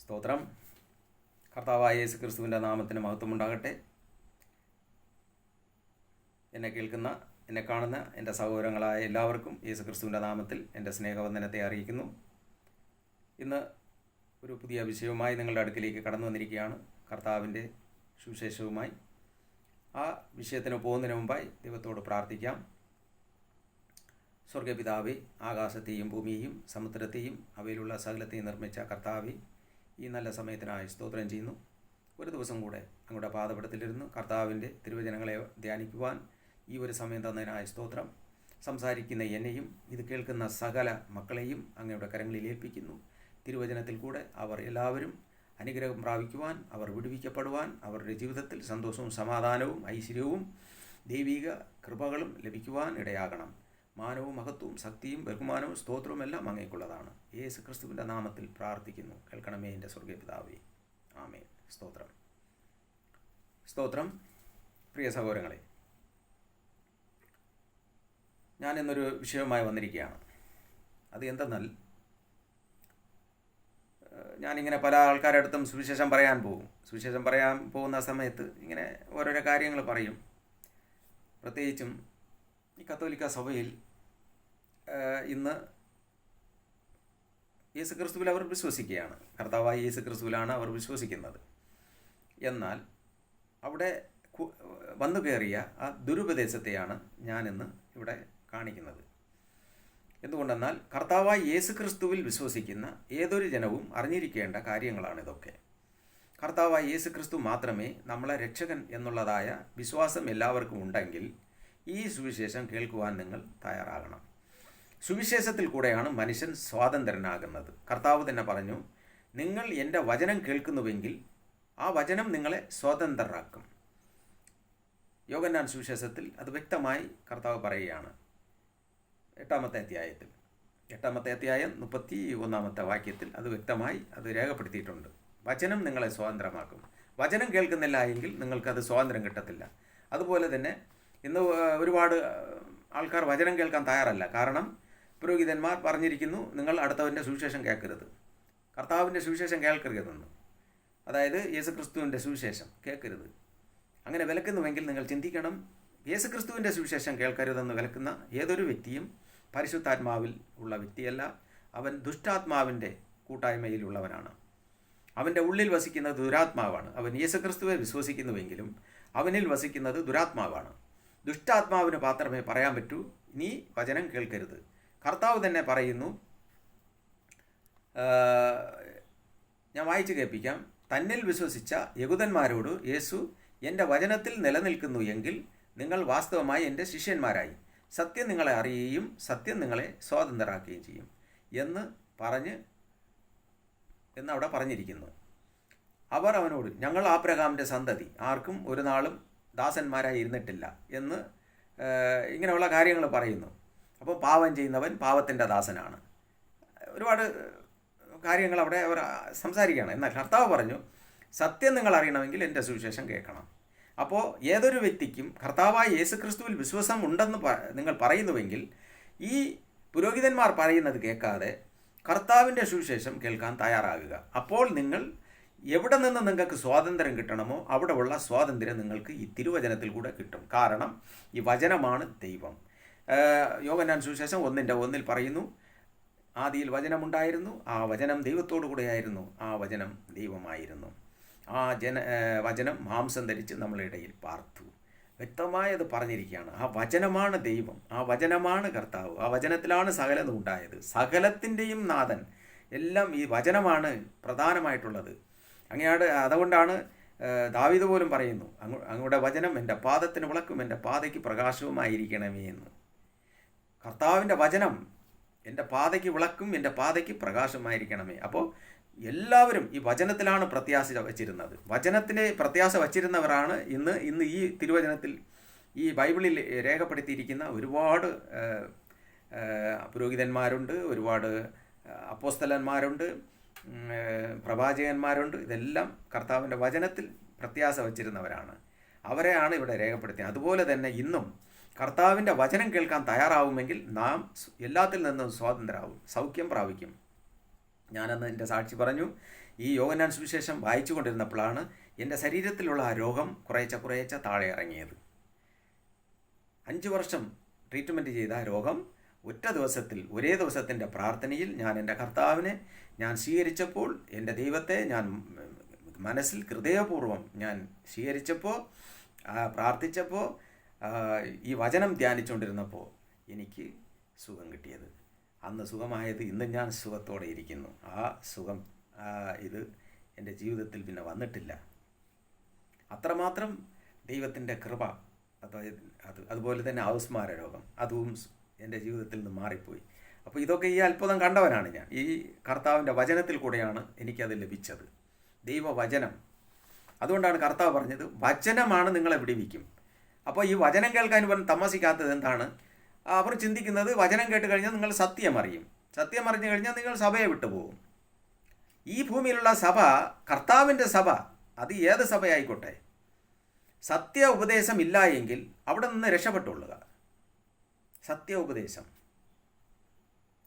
സ്തോത്രം. കർത്താവായ യേശു ക്രിസ്തുവിൻ്റെ നാമത്തിന് മഹത്വമുണ്ടാകട്ടെ. എന്നെ കേൾക്കുന്ന, എന്നെ കാണുന്ന എൻ്റെ സഹോദരങ്ങളായ എല്ലാവർക്കും യേശു ക്രിസ്തുവിൻ്റെ നാമത്തിൽ എൻ്റെ സ്നേഹവന്ദനത്തെ അറിയിക്കുന്നു. ഇന്ന് ഒരു പുതിയ വിഷയവുമായി നിങ്ങളുടെ അടുക്കിലേക്ക് കടന്നു വന്നിരിക്കുകയാണ്, കർത്താവിൻ്റെ സുവിശേഷവുമായി. ആ വിഷയത്തിന് പോകുന്നതിന് മുമ്പായി ദൈവത്തോട് പ്രാർത്ഥിക്കാം. സ്വർഗപിതാവേ, ആകാശത്തെയും ഭൂമിയെയും സമുദ്രത്തെയും അവയിലുള്ള സകലത്തെയും നിർമ്മിച്ച കർത്താവേ, ഈ നല്ല സമയത്തിനായി സ്തോത്രം ചെയ്യുന്നു. ഒരു ദിവസം കൂടെ അങ്ങയുടെ പാദപീഠത്തിലിരുന്ന് കർത്താവിൻ്റെ തിരുവചനങ്ങളെ ധ്യാനിക്കുവാൻ ഈ ഒരു സമയം തന്നതിനായി സ്തോത്രം. സംസാരിക്കുന്ന എന്നെയും ഇത് കേൾക്കുന്ന സകല മക്കളെയും അങ്ങയുടെ കരങ്ങളിൽ ഏൽപ്പിക്കുന്നു. തിരുവചനത്തിൽ കൂടെ അവർ എല്ലാവരും അനുഗ്രഹം പ്രാപിക്കുവാൻ, അവർ വിടുവിക്കപ്പെടുവാൻ, അവരുടെ ജീവിതത്തിൽ സന്തോഷവും സമാധാനവും ഐശ്വര്യവും ദൈവിക കൃപകളും ലഭിക്കുവാൻ ഇടയാകണം. മാനവും മഹത്വവും ശക്തിയും ബഹുമാനവും സ്തോത്രവും എല്ലാം അങ്ങേക്കുള്ളതാണ്. യേശു ക്രിസ്തുവിൻ്റെ നാമത്തിൽ പ്രാർത്ഥിക്കുന്നു. കേൾക്കണമേ എൻ്റെ സ്വർഗപിതാവേ. ആമേൻ. സ്തോത്രം. സ്തോത്രം. പ്രിയ സഹോദരങ്ങളെ, ഞാൻ ഇന്നൊരു വിഷയവുമായി വന്നിരിക്കുകയാണ്. അത് എന്തെന്നാൽ, ഞാനിങ്ങനെ പല ആൾക്കാരുടെ അടുത്തും സുവിശേഷം പറയാൻ പോകും. സുവിശേഷം പറയാൻ പോകുന്ന സമയത്ത് ഇങ്ങനെ ഓരോരോ കാര്യങ്ങൾ പറയും. പ്രത്യേകിച്ചും ഈ കത്തോലിക്ക സഭയിൽ ഇന്ന് യേശു ക്രിസ്തുവിൽ അവർ വിശ്വസിക്കുകയാണ്. കർത്താവായ യേശു ക്രിസ്തുവിലാണ് അവർ വിശ്വസിക്കുന്നത്. എന്നാൽ അവിടെ വന്നു കയറിയ ആ ദുരുപദേശത്തെയാണ് ഞാനിന്ന് ഇവിടെ കാണിക്കുന്നത്. എന്തുകൊണ്ടെന്നാൽ, കർത്താവായ യേശു ക്രിസ്തുവിൽ വിശ്വസിക്കുന്ന ഏതൊരു ജനവും അറിഞ്ഞിരിക്കേണ്ട കാര്യങ്ങളാണ് ഇതൊക്കെ. കർത്താവായ യേശു ക്രിസ്തു മാത്രമേ നമ്മളെ രക്ഷകൻ എന്നുള്ളതായ വിശ്വാസം എല്ലാവർക്കും ഉണ്ടെങ്കിൽ ഈ സുവിശേഷം കേൾക്കുവാൻ നിങ്ങൾ തയ്യാറാകണം. സുവിശേഷത്തിൽ കൂടെയാണ് മനുഷ്യൻ സ്വാതന്ത്ര്യനാകുന്നത്. കർത്താവ് തന്നെ പറഞ്ഞു, നിങ്ങൾ എൻ്റെ വചനം കേൾക്കുന്നുവെങ്കിൽ ആ വചനം നിങ്ങളെ സ്വതന്ത്രരാക്കും. യോഹന്നാൻ സുവിശേഷത്തിൽ അത് വ്യക്തമായി കർത്താവ് പറയുകയാണ്. 8-ാമത്തെ അധ്യായത്തിൽ 8-ാമത്തെ അധ്യായം 31-ാമത്തെ വാക്യത്തിൽ അത് വ്യക്തമായി അത് രേഖപ്പെടുത്തിയിട്ടുണ്ട്. വചനം നിങ്ങളെ സ്വതന്ത്രമാക്കും. വചനം കേൾക്കുന്നില്ല എങ്കിൽ നിങ്ങൾക്കത് സ്വാതന്ത്ര്യം കിട്ടത്തില്ല. അതുപോലെ തന്നെ ഇന്ന് ഒരുപാട് ആൾക്കാർ വചനം കേൾക്കാൻ തയ്യാറല്ല. കാരണം പുരോഹിതന്മാർ പറഞ്ഞിരിക്കുന്നു, നിങ്ങൾ അടുത്തവൻ്റെ സുവിശേഷം കേൾക്കരുത്, കർത്താവിൻ്റെ സുവിശേഷം കേൾക്കരുതെന്ന്. അതായത് യേശുക്രിസ്തുവിൻ്റെ സുവിശേഷം കേൾക്കരുത്. അങ്ങനെ വിലക്കുന്നുവെങ്കിൽ നിങ്ങൾ ചിന്തിക്കണം, യേശുക്രിസ്തുവിൻ്റെ സുവിശേഷം കേൾക്കരുതെന്ന് വിലക്കുന്ന ഏതൊരു വ്യക്തിയും പരിശുദ്ധാത്മാവിൽ ഉള്ള വ്യക്തിയല്ല. അവൻ ദുഷ്ടാത്മാവിൻ്റെ കൂട്ടായ്മയിലുള്ളവനാണ്. അവൻ്റെ ഉള്ളിൽ വസിക്കുന്നത് ദുരാത്മാവാണ്. അവൻ യേശുക്രിസ്തുവെ വിശ്വസിക്കുന്നുവെങ്കിലും അവനിൽ വസിക്കുന്നത് ദുരാത്മാവാണ്. ദുഷ്ടാത്മാവിന് മാത്രമേ പറയാൻ പറ്റൂ, നീ വചനം കേൾക്കരുത്. കർത്താവ് തന്നെ പറയുന്നു, ഞാൻ വായിച്ചു കേൾപ്പിക്കാം. തന്നിൽ വിശ്വസിച്ച യഹൂദന്മാരോട് യേശു, എൻ്റെ വചനത്തിൽ നിലനിൽക്കുന്നു എങ്കിൽ നിങ്ങൾ വാസ്തവമായി എൻ്റെ ശിഷ്യന്മാരായി. സത്യം നിങ്ങളെ അറിയുകയും സത്യം നിങ്ങളെ സ്വാതന്ത്രരാക്കുകയും ചെയ്യും എന്ന് അവിടെ പറഞ്ഞിരിക്കുന്നു. അവർ അവനോട്, ഞങ്ങൾ ആബ്രഹാമിൻ്റെ സന്തതി, ആർക്കും ഒരു നാളും ദാസന്മാരായി ഇരുന്നിട്ടില്ല എന്ന് ഇങ്ങനെയുള്ള കാര്യങ്ങൾ പറയുന്നു. അപ്പോൾ പാപം ചെയ്യുന്നവൻ പാപത്തിൻ്റെ ദാസനാണ്. ഒരുപാട് കാര്യങ്ങൾ അവിടെ അവർ സംസാരിക്കുകയാണ്. എന്നാൽ കർത്താവ് പറഞ്ഞു, സത്യം നിങ്ങൾ അറിയണമെങ്കിൽ എൻ്റെ സുവിശേഷം കേൾക്കണം. അപ്പോൾ ഏതൊരു വ്യക്തിക്കും കർത്താവായ യേശു ക്രിസ്തുവിൽ വിശ്വാസം ഉണ്ടെന്ന് നിങ്ങൾ പറയുന്നുവെങ്കിൽ ഈ പുരോഹിതന്മാർ പറയുന്നത് കേൾക്കാതെ കർത്താവിൻ്റെ സുവിശേഷം കേൾക്കാൻ തയ്യാറാകുക. അപ്പോൾ നിങ്ങൾ എവിടെ നിന്ന് നിങ്ങൾക്ക് സ്വാതന്ത്ര്യം കിട്ടണമോ അവിടെ ഉള്ള സ്വാതന്ത്ര്യം നിങ്ങൾക്ക് ഈ തിരുവചനത്തിൽ കൂടെ കിട്ടും. കാരണം ഈ വചനമാണ് ദൈവം. യോഹന്നാൻ സുവിശേഷം 1:1 പറയുന്നു, ആദിയിൽ വചനമുണ്ടായിരുന്നു, ആ വചനം ദൈവത്തോടു കൂടെയായിരുന്നു, ആ വചനം ദൈവമായിരുന്നു, ആ വചനം മാംസം ധരിച്ച് നമ്മളുടെ ഇടയിൽ പാർത്തു. വ്യക്തമായത് പറഞ്ഞിരിക്കുകയാണ്. ആ വചനമാണ് ദൈവം, ആ വചനമാണ് കർത്താവ്, ആ വചനത്തിലാണ് സകലതും ഉണ്ടായത്. സകലത്തിൻ്റെയും നാഥൻ എല്ലാം ഈ വചനമാണ് പ്രധാനമായിട്ടുള്ളത്. അതുകൊണ്ടാണ് ദാവീദ് പോലും പറയുന്നു, അങ്ങയുടെ വചനം എൻ്റെ പാദത്തിന് വിളക്കും എൻ്റെ പാതയ്ക്ക് പ്രകാശവുമായിരിക്കണമേ എന്ന്. കർത്താവിൻ്റെ വചനം എൻ്റെ പാതയ്ക്ക് വിളക്കും എൻ്റെ പാതയ്ക്ക് പ്രകാശമായിരിക്കണമേ. അപ്പോൾ എല്ലാവരും ഈ വചനത്തിലാണ് പ്രത്യാശ വച്ചിരുന്നത്. വചനത്തിനെ പ്രത്യാശ വച്ചിരുന്നവരാണ് ഇന്ന് ഈ തിരുവചനത്തിൽ ഈ ബൈബിളിൽ രേഖപ്പെടുത്തിയിരിക്കുന്ന ഒരുപാട് പുരോഹിതന്മാരുണ്ട്, ഒരുപാട് അപ്പോസ്തലന്മാരുണ്ട്, പ്രവാചകന്മാരുണ്ട്. ഇതെല്ലാം കർത്താവിൻ്റെ വചനത്തിൽ പ്രത്യാശ വച്ചിരുന്നവരാണ്. അവരെയാണ് ഇവിടെ രേഖപ്പെടുത്തിയത്. അതുപോലെ തന്നെ ഇന്നും കർത്താവിൻ്റെ വചനം കേൾക്കാൻ തയ്യാറാവുമെങ്കിൽ നാം എല്ലാത്തിൽ നിന്നും സ്വാതന്ത്ര്യമാവും, സൗഖ്യം പ്രാപിക്കും. ഞാനന്ന് എൻ്റെ സാക്ഷി പറഞ്ഞു. ഈ യോഹന്നാൻ സുവിശേഷം വായിച്ചു കൊണ്ടിരുന്നപ്പോഴാണ് എൻ്റെ ശരീരത്തിലുള്ള ആ രോഗം കുറേശ്ശെ താഴെ ഇറങ്ങിയത്. 5 വർഷം ട്രീറ്റ്മെൻറ്റ് ചെയ്ത ആ രോഗം ഒരേ ദിവസത്തിൻ്റെ പ്രാർത്ഥനയിൽ ഞാൻ എൻ്റെ കർത്താവിനെ ഞാൻ സ്വീകരിച്ചപ്പോൾ, എൻ്റെ ദൈവത്തെ ഞാൻ മനസ്സിൽ ഹൃദയപൂർവ്വം ഞാൻ സ്വീകരിച്ചപ്പോൾ, പ്രാർത്ഥിച്ചപ്പോൾ, ഈ വചനം ധ്യാനിച്ചുകൊണ്ടിരുന്നപ്പോൾ എനിക്ക് സുഖം കിട്ടിയത്. അന്ന് സുഖമായത് ഇന്ന് ഞാൻ സുഖത്തോടെ ഇരിക്കുന്നു. ആ സുഖം ഇത് എൻ്റെ ജീവിതത്തിൽ പിന്നെ വന്നിട്ടില്ല. അത്രമാത്രം ദൈവത്തിൻ്റെ കൃപ. അതുപോലെ തന്നെ ഔസ്മാര രോഗം അതും എൻ്റെ ജീവിതത്തിൽ നിന്ന് മാറിപ്പോയി. അപ്പോൾ ഇതൊക്കെ ഈ അത്ഭുതം കണ്ടവനാണ് ഞാൻ. ഈ കർത്താവിൻ്റെ വചനത്തിൽ കൂടെയാണ് എനിക്കത് ലഭിച്ചത്, ദൈവവചനം. അതുകൊണ്ടാണ് കർത്താവ് പറഞ്ഞത് വചനമാണ് നിങ്ങളെ വിടുവിക്കും. അപ്പോൾ ഈ വചനം കേൾക്കാൻ ഇവൻ താമസിക്കാത്തത് എന്താണ്? അവർ ചിന്തിക്കുന്നത് വചനം കേട്ട് കഴിഞ്ഞാൽ നിങ്ങൾ സത്യം അറിയും, സത്യം അറിഞ്ഞു കഴിഞ്ഞാൽ നിങ്ങൾ സഭയെ വിട്ടുപോകും. ഈ ഭൂമിയിലുള്ള സഭ, കർത്താവിൻ്റെ സഭ, അത് ഏത് സഭയായിക്കോട്ടെ, സത്യ ഉപദേശം ഇല്ല എങ്കിൽ അവിടെ നിന്ന് രക്ഷപ്പെട്ടുകൊള്ളുക.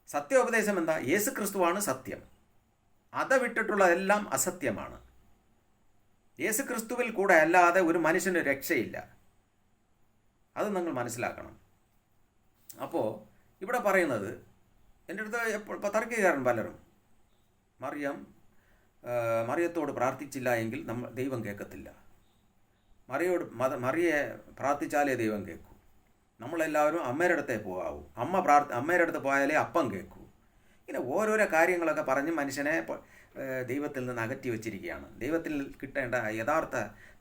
സത്യോപദേശം എന്താ? യേശു ക്രിസ്തുവാണ് സത്യം. അത് വിട്ടിട്ടുള്ളതെല്ലാം അസത്യമാണ്. യേശു ക്രിസ്തുവിൽ കൂടെ അല്ലാതെ ഒരു മനുഷ്യന് രക്ഷയില്ല. അത് നിങ്ങൾ മനസ്സിലാക്കണം. അപ്പോൾ ഇവിടെ പറയുന്നത്, എൻ്റെ അടുത്ത് എപ്പോൾ തർക്കിക്കാരൻ പലരും, മറിയത്തോട് പ്രാർത്ഥിച്ചില്ല എങ്കിൽ ദൈവം കേൾക്കത്തില്ല, മറിയെ പ്രാർത്ഥിച്ചാലേ ദൈവം കേൾക്കൂ, നമ്മളെല്ലാവരും അമ്മയുടെ അടുത്തേ പോകാവൂ, അമ്മയുടെ അടുത്ത് പോയാലേ അപ്പം കേൾക്കൂ. ഇങ്ങനെ ഓരോരോ കാര്യങ്ങളൊക്കെ പറഞ്ഞ് മനുഷ്യനെ ദൈവത്തിൽ നിന്ന് അകറ്റി വച്ചിരിക്കുകയാണ്. ദൈവത്തിൽ കിട്ടേണ്ട യഥാർത്ഥ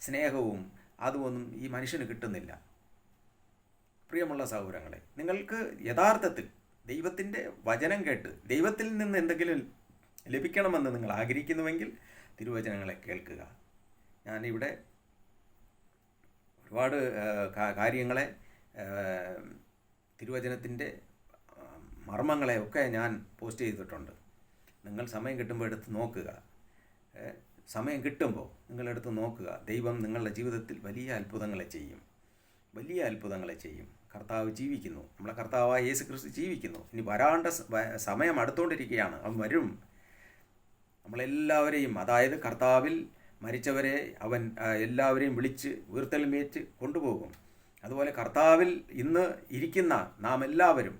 സ്നേഹവും അതുമൊന്നും ഈ മനുഷ്യന് കിട്ടുന്നില്ല. പ്രിയമുള്ള സഹോദരങ്ങളെ, നിങ്ങൾക്ക് യഥാർത്ഥത്തിൽ ദൈവത്തിൻ്റെ വചനം കേട്ട് ദൈവത്തിൽ നിന്ന് എന്തെങ്കിലും ലഭിക്കണമെന്ന് നിങ്ങൾ ആഗ്രഹിക്കുന്നുവെങ്കിൽ തിരുവചനങ്ങളെ കേൾക്കുക. ഞാനിവിടെ ഒരുപാട് കാര്യങ്ങളെ, തിരുവചനത്തിൻ്റെ മർമ്മങ്ങളെ ഒക്കെ ഞാൻ പോസ്റ്റ് ചെയ്തിട്ടുണ്ട്. നിങ്ങൾ സമയം കിട്ടുമ്പോൾ എടുത്ത് നോക്കുക. സമയം കിട്ടുമ്പോൾ നിങ്ങളെടുത്ത് നോക്കുക. ദൈവം നിങ്ങളുടെ ജീവിതത്തിൽ വലിയ അത്ഭുതങ്ങളെ ചെയ്യും. കർത്താവ് ജീവിക്കുന്നു. നമ്മളെ കർത്താവായ യേശു ക്രിസ്തു ജീവിക്കുന്നു. ഇനി വരാണ്ട സമയം അടുത്തുകൊണ്ടിരിക്കുകയാണ്. അവൻ വരും. നമ്മളെല്ലാവരെയും, അതായത് കർത്താവിൽ മരിച്ചവരെ അവൻ എല്ലാവരെയും വിളിച്ച് ഉയർത്തെഴുന്നേറ്റ് കൊണ്ടുപോകും. അതുപോലെ കർത്താവിൽ ഇന്ന് ഇരിക്കുന്ന നാം എല്ലാവരും,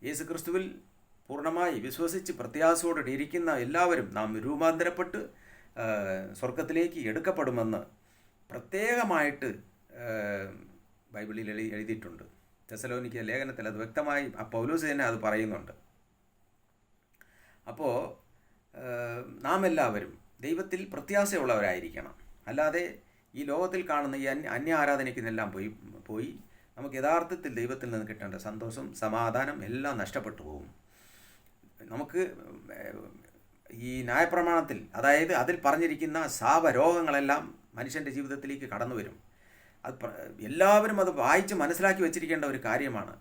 യേശു ക്രിസ്തുവിൽ പൂർണ്ണമായി വിശ്വസിച്ച് പ്രത്യാശയോടെ ഇരിക്കുന്ന എല്ലാവരും നാം രൂപാന്തരപ്പെട്ട് സ്വർഗത്തിലേക്ക് എടുക്കപ്പെടുമെന്ന് പ്രത്യേകമായിട്ട് ബൈബിളിൽ എഴുതിയിട്ടുണ്ട്. തെസ്സലോനിക്ക ലേഖനത്തിൽ അത് വ്യക്തമായി പൗലോസ് തന്നെ അത് പറയുന്നുണ്ട്. അപ്പോൾ നാം എല്ലാവരും ദൈവത്തിൽ പ്രത്യാശയുള്ളവരായിരിക്കണം. അല്ലാതെ ഈ ലോകത്തിൽ കാണുന്ന ഈ അന്യ ആരാധനയ്ക്കെല്ലാം പോയി നമുക്ക് യഥാർത്ഥത്തിൽ ദൈവത്തിൽ നിന്ന് കിട്ടേണ്ട സന്തോഷം, സമാധാനം എല്ലാം നഷ്ടപ്പെട്ടു പോകും. നമുക്ക് ഈ ന്യായപ്രമാണത്തിൽ, അതായത് അതിൽ പറഞ്ഞിരിക്കുന്ന ശാപരോഗങ്ങളെല്ലാം മനുഷ്യൻ്റെ ജീവിതത്തിലേക്ക് കടന്നു വരും. എല്ലാവരും അത് വായിച്ച് മനസ്സിലാക്കി വച്ചിരിക്കേണ്ട ഒരു കാര്യമാണ്.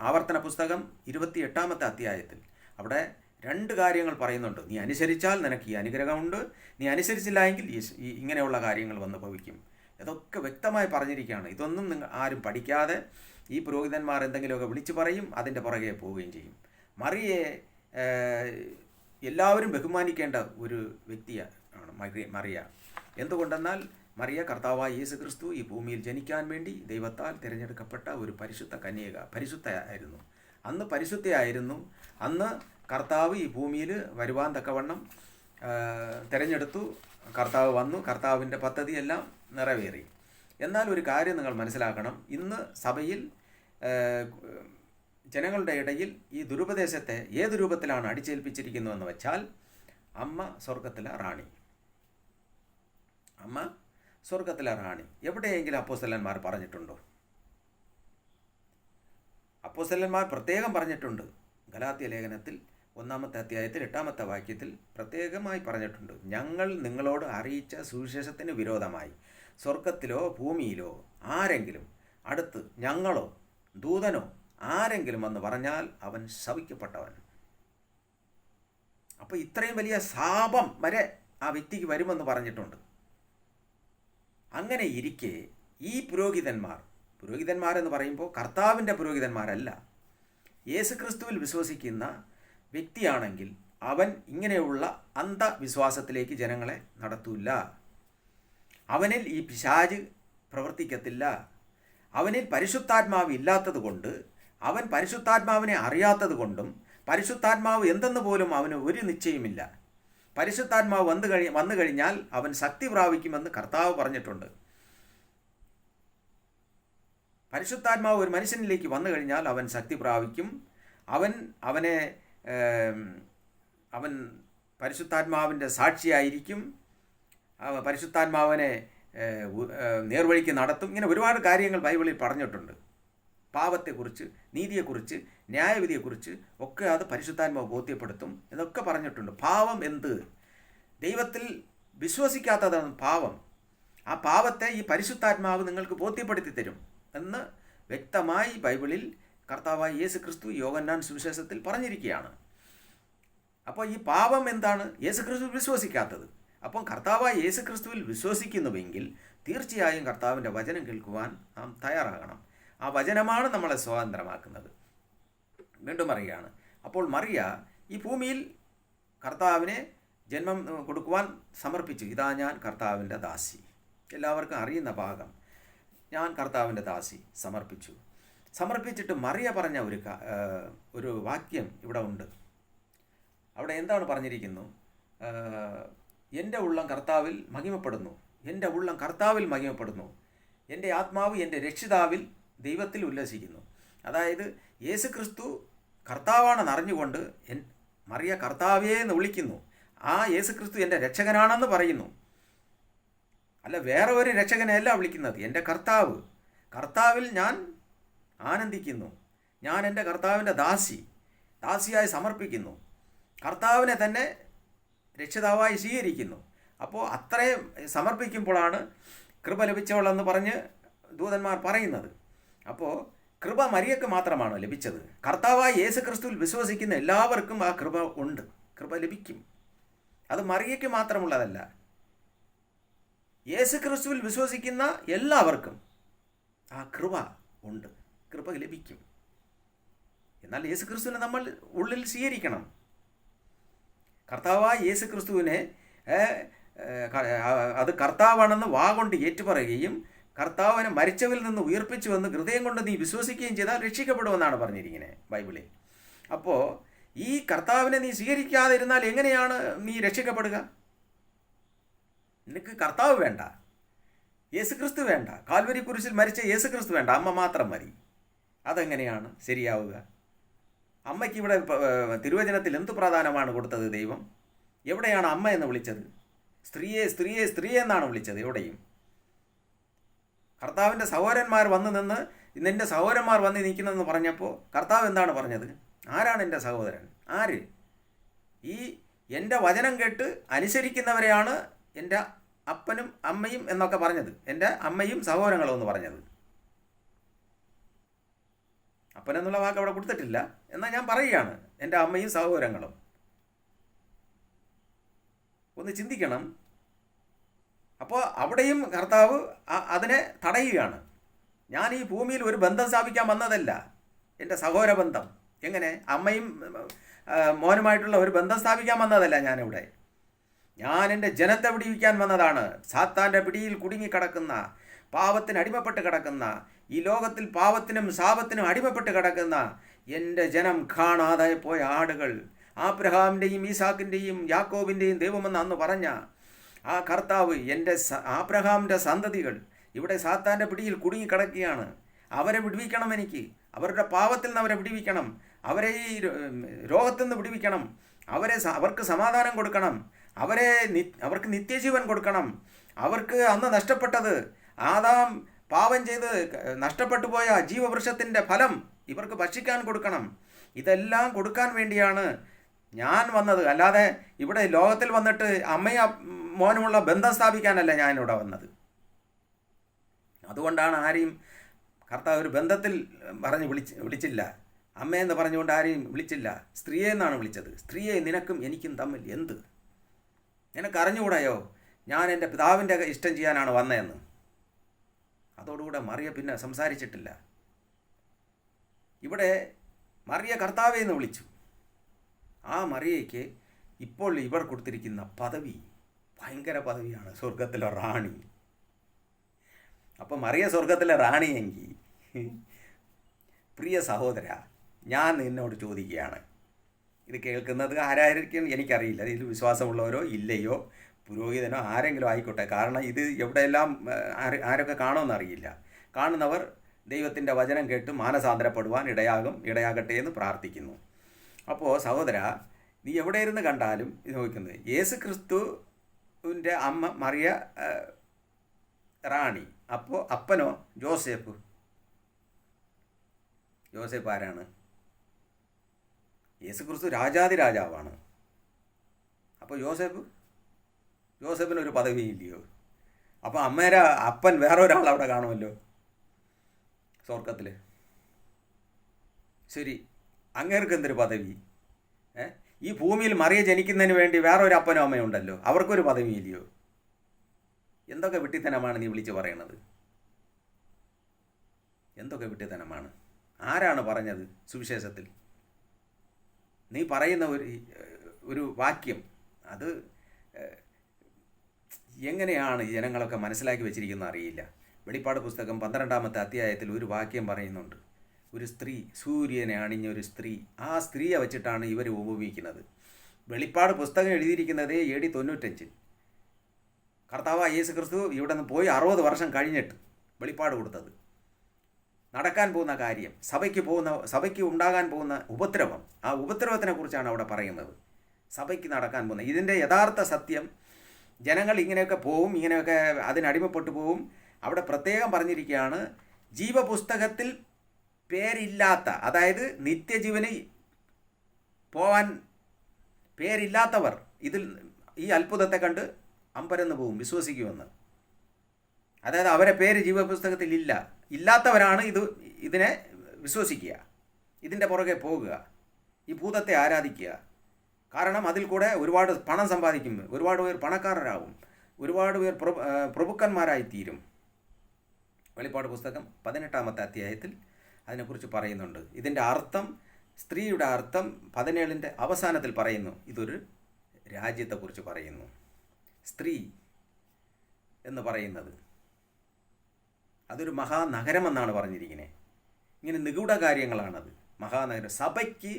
ആവർത്തന പുസ്തകം 28-ാമത്തെ അധ്യായത്തിൽ അവിടെ 2 കാര്യങ്ങൾ പറയുന്നുണ്ട്. നീ അനുസരിച്ചാൽ നിനക്ക് ഈ അനുഗ്രഹമുണ്ട്, നീ അനുസരിച്ചില്ല എങ്കിൽ ഇങ്ങനെയുള്ള കാര്യങ്ങൾ വന്ന് ഭവിക്കും. ഇതൊക്കെ വ്യക്തമായി പറഞ്ഞിരിക്കുകയാണ്. ഇതൊന്നും നിങ്ങൾ ആരും പഠിക്കാതെ ഈ പുരോഹിതന്മാർ എന്തെങ്കിലുമൊക്കെ വിളിച്ചു പറയും, അതിൻ്റെ പുറകെ പോവുകയും ചെയ്യും. മറിയെ എല്ലാവരും ബഹുമാനിക്കേണ്ട ഒരു വ്യക്തിയാണ് മറിയ. എന്തുകൊണ്ടെന്നാൽ മറിയ കർത്താവായ യേശു ക്രിസ്തു ഈ ഭൂമിയിൽ ജനിക്കാൻ വേണ്ടി ദൈവത്താൽ തിരഞ്ഞെടുക്കപ്പെട്ട ഒരു പരിശുദ്ധയായിരുന്നു. അന്ന് പരിശുദ്ധയായിരുന്നു. അന്ന് കർത്താവ് ഈ ഭൂമിയിൽ വരുവാൻ തക്കവണ്ണം തിരഞ്ഞെടുത്തു. കർത്താവ് വന്നു. കർത്താവിൻ്റെ പദ്ധതിയെല്ലാം നിറവേറി. എന്നാൽ ഒരു കാര്യം നിങ്ങൾ മനസ്സിലാക്കണം. ഇന്ന് സഭയിൽ ജനങ്ങളുടെ ഇടയിൽ ഈ ദുരുപദേശത്തെ ഏത് രൂപത്തിലാണ് അടിച്ചേൽപ്പിച്ചിരിക്കുന്നതെന്ന് വെച്ചാൽ, അമ്മ സ്വർഗത്തിലെ റാണി. എവിടെയെങ്കിലും അപ്പോസ്തലന്മാർ പറഞ്ഞിട്ടുണ്ടോ? അപ്പോസ്തലന്മാർ പ്രത്യേകം പറഞ്ഞിട്ടുണ്ട്. ഗലാത്യ ലേഖനത്തിൽ 1-ാമത്തെ അധ്യായത്തിൽ 8-ാമത്തെ വാക്യത്തിൽ പ്രത്യേകമായി പറഞ്ഞിട്ടുണ്ട്, ഞങ്ങൾ നിങ്ങളോട് അറിയിച്ച സുവിശേഷത്തിന് വിരോധമായി സ്വർഗത്തിലോ ഭൂമിയിലോ ആരെങ്കിലും അടുത്ത് ഞങ്ങളോ ദൂതനോ ആരെങ്കിലും വന്ന് പറഞ്ഞാൽ അവൻ ശപിക്കപ്പെട്ടവൻ. അപ്പോൾ ഇത്രയും വലിയ ശാപം വരെ ആ വ്യക്തിക്ക് വരുമെന്ന് പറഞ്ഞിട്ടുണ്ട്. അങ്ങനെ ഇരിക്കെ ഈ പുരോഹിതന്മാരെന്ന് പറയുമ്പോൾ കർത്താവിൻ്റെ പുരോഹിതന്മാരല്ല, യേശുക്രിസ്തുവിൽ വിശ്വസിക്കുന്ന വ്യക്തിയാണെങ്കിൽ അവൻ ഇങ്ങനെയുള്ള അന്ധവിശ്വാസത്തിലേക്ക് ജനങ്ങളെ നടത്തൂല്ല. അവനിൽ ഈ പിശാച് പ്രവർത്തിക്കത്തില്ല. അവനിൽ പരിശുദ്ധാത്മാവ് ഇല്ലാത്തത് കൊണ്ട്, അവൻ പരിശുദ്ധാത്മാവിനെ അറിയാത്തത് കൊണ്ടും, പരിശുദ്ധാത്മാവ് എന്തെന്ന് പോലും അവന് ഒരു നിശ്ചയമില്ല. പരിശുദ്ധാത്മാവ് വന്നു കഴിഞ്ഞാൽ അവൻ ശക്തി പ്രാപിക്കുമെന്ന് കർത്താവ് പറഞ്ഞിട്ടുണ്ട്. പരിശുദ്ധാത്മാവ് ഒരു മനുഷ്യനിലേക്ക് വന്നു കഴിഞ്ഞാൽ അവൻ ശക്തി പ്രാപിക്കും. അവൻ പരിശുദ്ധാത്മാവിൻ്റെ സാക്ഷിയായിരിക്കും. പരിശുദ്ധാത്മാവിനെ നേർവഴിക്ക് നടത്തും. ഇങ്ങനെ ഒരുപാട് കാര്യങ്ങൾ ബൈബിളിൽ പറഞ്ഞിട്ടുണ്ട്. പാപത്തെക്കുറിച്ച്, നീതിയെക്കുറിച്ച്, ന്യായവിധിയെക്കുറിച്ച് ഒക്കെ അത് പരിശുദ്ധാത്മാവ് ബോധ്യപ്പെടുത്തും എന്നൊക്കെ പറഞ്ഞിട്ടുണ്ട്. പാവം എന്ത്? ദൈവത്തിൽ വിശ്വസിക്കാത്തതാണ് പാവം. ആ പാവത്തെ ഈ പരിശുദ്ധാത്മാവ് നിങ്ങൾക്ക് ബോധ്യപ്പെടുത്തി തരും എന്ന് വ്യക്തമായി ബൈബിളിൽ കർത്താവായ യേശു ക്രിസ്തു യോഹന്നാൻ സുവിശേഷത്തിൽ പറഞ്ഞിരിക്കുകയാണ്. അപ്പോൾ ഈ പാപം എന്താണ്? യേശു ക്രിസ്തു വിശ്വസിക്കാത്തത്. അപ്പം കർത്താവായ യേശു ക്രിസ്തുവിൽ വിശ്വസിക്കുന്നുവെങ്കിൽ തീർച്ചയായും കർത്താവിൻ്റെ വചനം കേൾക്കുവാൻ നാം തയ്യാറാകണം. ആ വചനമാണ് നമ്മളെ സ്വതന്ത്രമാക്കുന്നത്. വീണ്ടും പറയുകയാണ്, അപ്പോൾ മറിയ ഈ ഭൂമിയിൽ കർത്താവിനെ ജന്മം കൊടുക്കുവാൻ സമർപ്പിച്ചു. ഇതാ ഞാൻ കർത്താവിൻ്റെ ദാസി. എല്ലാവർക്കും അറിയുന്ന ഭാഗം, ഞാൻ കർത്താവിൻ്റെ ദാസി സമർപ്പിച്ചിട്ട് മറിയ പറഞ്ഞ ഒരു വാക്യം ഇവിടെ ഉണ്ട്. അവിടെ എന്താണ് പറഞ്ഞിരിക്കുന്നു? എൻ്റെ ഉള്ളം കർത്താവിൽ മഹിമപ്പെടുന്നു, എൻ്റെ ഉള്ളം കർത്താവിൽ മഹിമപ്പെടുന്നു, എൻ്റെ ആത്മാവ് എൻ്റെ രക്ഷിതാവിൽ ദൈവത്തിൽ ഉല്ലസിക്കുന്നു. അതായത് യേശു ക്രിസ്തു കർത്താവാണെന്ന് അറിഞ്ഞുകൊണ്ട് മറിയ കർത്താവേ എന്ന് വിളിക്കുന്നു. ആ യേശു ക്രിസ്തു എൻ്റെ രക്ഷകനാണെന്ന് പറയുന്നു. അല്ല, വേറെ ഒരു രക്ഷകനെയല്ല വിളിക്കുന്നത്. എൻ്റെ കർത്താവിൽ ഞാൻ ആനന്ദിക്കുന്നു, ഞാൻ എൻ്റെ കർത്താവിൻ്റെ ദാസിയായി സമർപ്പിക്കുന്നു, കർത്താവിനെ തന്നെ രക്ഷിതാവായി സ്വീകരിക്കുന്നു. അപ്പോൾ അത്രയും സമർപ്പിക്കുമ്പോഴാണ് കൃപ ലഭിച്ചവളെന്ന് പറഞ്ഞ് ദൂതന്മാർ പറയുന്നത്. അപ്പോൾ കൃപ മറിയക്ക് മാത്രമാണ് ലഭിച്ചത്. കർത്താവായ യേശു ക്രിസ്തുവിൽ വിശ്വസിക്കുന്ന എല്ലാവർക്കും ആ കൃപ ഉണ്ട്, കൃപ ലഭിക്കും. അത് മറിയയ്ക്ക് മാത്രമുള്ളതല്ല, യേശു ക്രിസ്തുവിൽ വിശ്വസിക്കുന്ന എല്ലാവർക്കും ആ കൃപ ഉണ്ട്, കൃപ ലഭിക്കും. എന്നാൽ യേശു ക്രിസ്തുവിനെ നമ്മൾ ഉള്ളിൽ സ്വീകരിക്കണം. കർത്താവായ യേശു ക്രിസ്തുവിനെ അത് കർത്താവാണെന്ന് വാഗൊണ്ട് ഏറ്റുപറയുകയും കർത്താവിനെ മരിച്ചവരിൽ നിന്ന് ഉയർപ്പിച്ചുവെന്ന് ഹൃദയം കൊണ്ട് നീ വിശ്വസിക്കുകയും ചെയ്താൽ രക്ഷിക്കപ്പെടുമെന്നാണ് പറഞ്ഞിരിക്കുന്നത് ബൈബിളിൽ. അപ്പോൾ ഈ കർത്താവിനെ നീ സ്വീകരിക്കാതിരുന്നാൽ എങ്ങനെയാണ് നീ രക്ഷിക്കപ്പെടുക? നിനക്ക് കർത്താവ് വേണ്ട, യേശുക്രിസ്തു വേണ്ട, കാൽവരി കുരിശിൽ മരിച്ച യേശുക്രിസ്തു വേണ്ട, അമ്മ മാത്രം മതി. അതെങ്ങനെയാണ് ശരിയാവുക? അമ്മയ്ക്ക് ഇവിടെ തിരുവചനത്തിൽ എന്ത് പ്രാധാന്യമാണ് കൊടുത്തത് ദൈവം? എവിടെയാണ് അമ്മ എന്ന് വിളിച്ചത്? സ്ത്രീയെ എന്നാണ് വിളിച്ചത്. എവിടെയും കർത്താവിൻ്റെ സഹോദരന്മാർ വന്ന് നിന്ന് നിൻ്റെ സഹോദരന്മാർ വന്ന് നിൽക്കുന്നെന്ന് പറഞ്ഞപ്പോൾ കർത്താവ് എന്താണ് പറഞ്ഞത്? ആരാണ് എൻ്റെ സഹോദരൻ? ആര്? ഈ എൻ്റെ വചനം കേട്ട് അനുസരിക്കുന്നവരെയാണ് എൻ്റെ അപ്പനും അമ്മയും എന്നൊക്കെ പറഞ്ഞത്. എൻ്റെ അമ്മയും സഹോദരങ്ങളും എന്ന് പറഞ്ഞത്. അപ്പനെന്നുള്ള വാക്ക് അവിടെ കൊടുത്തിട്ടില്ല, എന്നാൽ ഞാൻ പറയുകയാണ് എൻ്റെ അമ്മയും സഹോദരങ്ങളും. ഒന്ന് ചിന്തിക്കണം. അപ്പോൾ അവിടെയും കർത്താവ് അതിനെ തടയുകയാണ്. ഞാൻ ഈ ഭൂമിയിൽ ഒരു ബന്ധം സ്ഥാപിക്കാൻ വന്നതല്ല, എൻ്റെ സഹോദര ബന്ധം. എങ്ങനെ? അമ്മയും മോനുമായിട്ടുള്ള ഒരു ബന്ധം സ്ഥാപിക്കാൻ വന്നതല്ല ഞാനിവിടെ. ഞാൻ എൻ്റെ ജനത്തെ വിടിവിക്കാൻ വന്നതാണ്. സാത്താൻ്റെ പിടിയിൽ കുടുങ്ങിക്കിടക്കുന്ന, പാപത്തിന് അടിമപ്പെട്ട് കിടക്കുന്ന, ഈ ലോകത്തിൽ പാപത്തിനും ശാപത്തിനും അടിമപ്പെട്ട് കിടക്കുന്ന എൻ്റെ ജനം, കാണാതെ പോയ ആടുകൾ, ആബ്രഹാമിൻ്റെയും ഈസാക്കിൻ്റെയും യാക്കോബിൻ്റെയും ദൈവമെന്ന് അന്ന് പറഞ്ഞ ആ കർത്താവ്, എൻ്റെ ആബ്രഹാമിൻ്റെ സന്തതികൾ ഇവിടെ സാത്താൻ്റെ പിടിയിൽ കുടുങ്ങിക്കിടക്കുകയാണ്. അവരെ വിടുവിക്കണം. എനിക്ക് അവരുടെ പാപത്തിൽ നിന്ന് അവരെ വിടുവിക്കണം. അവരെ ഈ രോഗത്തിൽ നിന്ന് വിടുവിക്കണം. അവർക്ക് സമാധാനം കൊടുക്കണം. അവർക്ക് നിത്യജീവൻ കൊടുക്കണം. അവർക്ക് അന്ന് നഷ്ടപ്പെട്ടത്, ആദാം പാപം ചെയ്ത് നഷ്ടപ്പെട്ടു പോയ ജീവവൃക്ഷത്തിൻ്റെ ഫലം ഇവർക്ക് ഭക്ഷിക്കാൻ കൊടുക്കണം. ഇതെല്ലാം കൊടുക്കാൻ വേണ്ടിയാണ് ഞാൻ വന്നത്. അല്ലാതെ ഇവിടെ ലോകത്തിൽ വന്നിട്ട് അമ്മയും മോനുമുള്ള ബന്ധം സ്ഥാപിക്കാനല്ല ഞാനിവിടെ വന്നത്. അതുകൊണ്ടാണ് ആരെയും കർത്താവ് ഒരു ബന്ധത്തിൽ പറഞ്ഞ് വിളിച്ചില്ല. അമ്മയെന്ന് പറഞ്ഞുകൊണ്ട് ആരെയും വിളിച്ചില്ല. സ്ത്രീയെ എന്നാണ് വിളിച്ചത്. സ്ത്രീയെ, നിനക്കും എനിക്കും തമ്മിൽ എന്ത്? നിനക്ക് അറിഞ്ഞുകൂടായോ ഞാൻ എൻ്റെ പിതാവിൻ്റെ ഇഷ്ടം ചെയ്യാനാണ് വന്നതെന്ന്? അതോടുകൂടെ മറിയ പിന്നെ സംസാരിച്ചിട്ടില്ല. ഇവിടെ മറിയ കർത്താവെ എന്ന് വിളിച്ചു. ആ മറിയയ്ക്ക് ഇപ്പോൾ ഇവർ കൊടുത്തിരിക്കുന്ന പദവി ഭയങ്കര പദവിയാണ്, സ്വർഗത്തിലെ റാണി. അപ്പം മറിയ സ്വർഗത്തിലെ റാണിയെങ്കിൽ, പ്രിയ സഹോദര, ഞാൻ നിന്നോട് ചോദിക്കുകയാണ്, ഇത് കേൾക്കുന്നത് ആരായിരിക്കും എനിക്കറിയില്ല, ഇതിൽ വിശ്വാസമുള്ളവരോ ഇല്ലയോ, പുരോഹിതനോ ആരെങ്കിലും ആയിക്കോട്ടെ. കാരണം ഇത് എവിടെയെല്ലാം ആരൊക്കെ കാണുമെന്നറിയില്ല. കാണുന്നവർ ദൈവത്തിൻ്റെ വചനം കേട്ട് മാനസാന്തരപ്പെടുവാൻ ഇടയാകട്ടെ എന്ന് പ്രാർത്ഥിക്കുന്നു. അപ്പോൾ സഹോദര, നീ എവിടെ ഇരുന്ന് കണ്ടാലും ഇത് നോക്കുന്നത് യേശു ക്രിസ്തുവിൻ്റെ അമ്മ മറിയ റാണി. അപ്പോൾ അപ്പനോ ജോസഫ്. ജോസഫ് ആരാണ്? യേശു ക്രിസ്തു രാജാതിരാജാവാണ്. അപ്പോൾ ജോസഫിനൊരു പദവിയില്ലയോ? അപ്പോൾ അപ്പൻ വേറെ ഒരാൾ അവിടെ കാണുമല്ലോ സ്വർഗത്തിൽ. ശരി, അങ്ങേർക്ക് എന്തൊരു പദവി? ഈ ഭൂമിയിൽ മറിയ ജനിക്കുന്നതിന് വേണ്ടി വേറെ ഒരു അപ്പനും അമ്മയും ഉണ്ടല്ലോ, അവർക്കൊരു പദവിയില്ലയോ? എന്തൊക്കെ വിട്ടിത്തനമാണ് നീ വിളിച്ച് പറയണത്? എന്തൊക്കെ വിട്ടിത്തനമാണ്? ആരാണ് പറഞ്ഞത് സുവിശേഷത്തിൽ? നീ പറയുന്ന ഒരു വാക്യം അത് എങ്ങനെയാണ് ജനങ്ങളൊക്കെ മനസ്സിലാക്കി വെച്ചിരിക്കുന്നത് അറിയില്ല. വെളിപ്പാട് പുസ്തകം 12-ാമത്തെ അധ്യായത്തിൽ ഒരു വാക്യം പറയുന്നുണ്ട്. ഒരു സ്ത്രീ, സൂര്യനെ അണിഞ്ഞ ഒരു സ്ത്രീ, ആ സ്ത്രീയെ വെച്ചിട്ടാണ് ഇവർ ഉപമിക്കുന്നത്. വെളിപ്പാട് പുസ്തകം എഴുതിയിരിക്കുന്നത് AD 95. കർത്താവായ യേശു ക്രിസ്തു ഇവിടെ നിന്ന് പോയി 60 വർഷം കഴിഞ്ഞിട്ട് വെളിപ്പാട് കൊടുത്തത്. നടക്കാൻ പോകുന്ന കാര്യം, സഭയ്ക്ക് ഉണ്ടാകാൻ പോകുന്ന ഉപദ്രവം, ആ ഉപദ്രവത്തിനെ കുറിച്ചാണ് അവിടെ പറയുന്നത്. സഭയ്ക്ക് നടക്കാൻ പോകുന്ന ഇതിൻ്റെ യഥാർത്ഥ സത്യം, ജനങ്ങൾ ഇങ്ങനെയൊക്കെ പോവും, ഇങ്ങനെയൊക്കെ അതിനടിമപ്പെട്ടു പോവും. അവിടെ പ്രത്യേകം പറഞ്ഞിരിക്കുകയാണ്, ജീവപുസ്തകത്തിൽ പേരില്ലാത്ത, അതായത് നിത്യജീവന് പോവാൻ പേരില്ലാത്തവർ ഈ അത്ഭുതത്തെ കണ്ട് അമ്പരന്ന് പോവും, വിശ്വസിക്കുമെന്ന്. അതായത് അവരെ പേര് ജീവപുസ്തകത്തിൽ ഇല്ലാത്തവരാണ് ഇതിനെ വിശ്വസിക്കുക, ഇതിൻ്റെ പുറകെ പോകുക, ഈ ഭൂതത്തെ ആരാധിക്കുക. കാരണം അതിൽ കൂടെ ഒരുപാട് പണം സമ്പാദിക്കും, ഒരുപാട് പേർ പണക്കാരരാകും, ഒരുപാട് പേർ പ്രഭുക്കന്മാരായിത്തീരും. വെളിപ്പാട് പുസ്തകം 18-ാമത്തെ അധ്യായത്തിൽ അതിനെക്കുറിച്ച് പറയുന്നുണ്ട്. ഇതിൻ്റെ അർത്ഥം, സ്ത്രീയുടെ അർത്ഥം 17-ന്റെ അവസാനത്തിൽ പറയുന്നു. ഇതൊരു രാജ്യത്തെക്കുറിച്ച് പറയുന്നു. സ്ത്രീ എന്ന് പറയുന്നത് അതൊരു മഹാനഗരമെന്നാണ് പറഞ്ഞിരിക്കുന്നത്. ഇങ്ങനെ നിഗൂഢ കാര്യങ്ങളാണത്. മഹാനഗരം, സഭയ്ക്ക്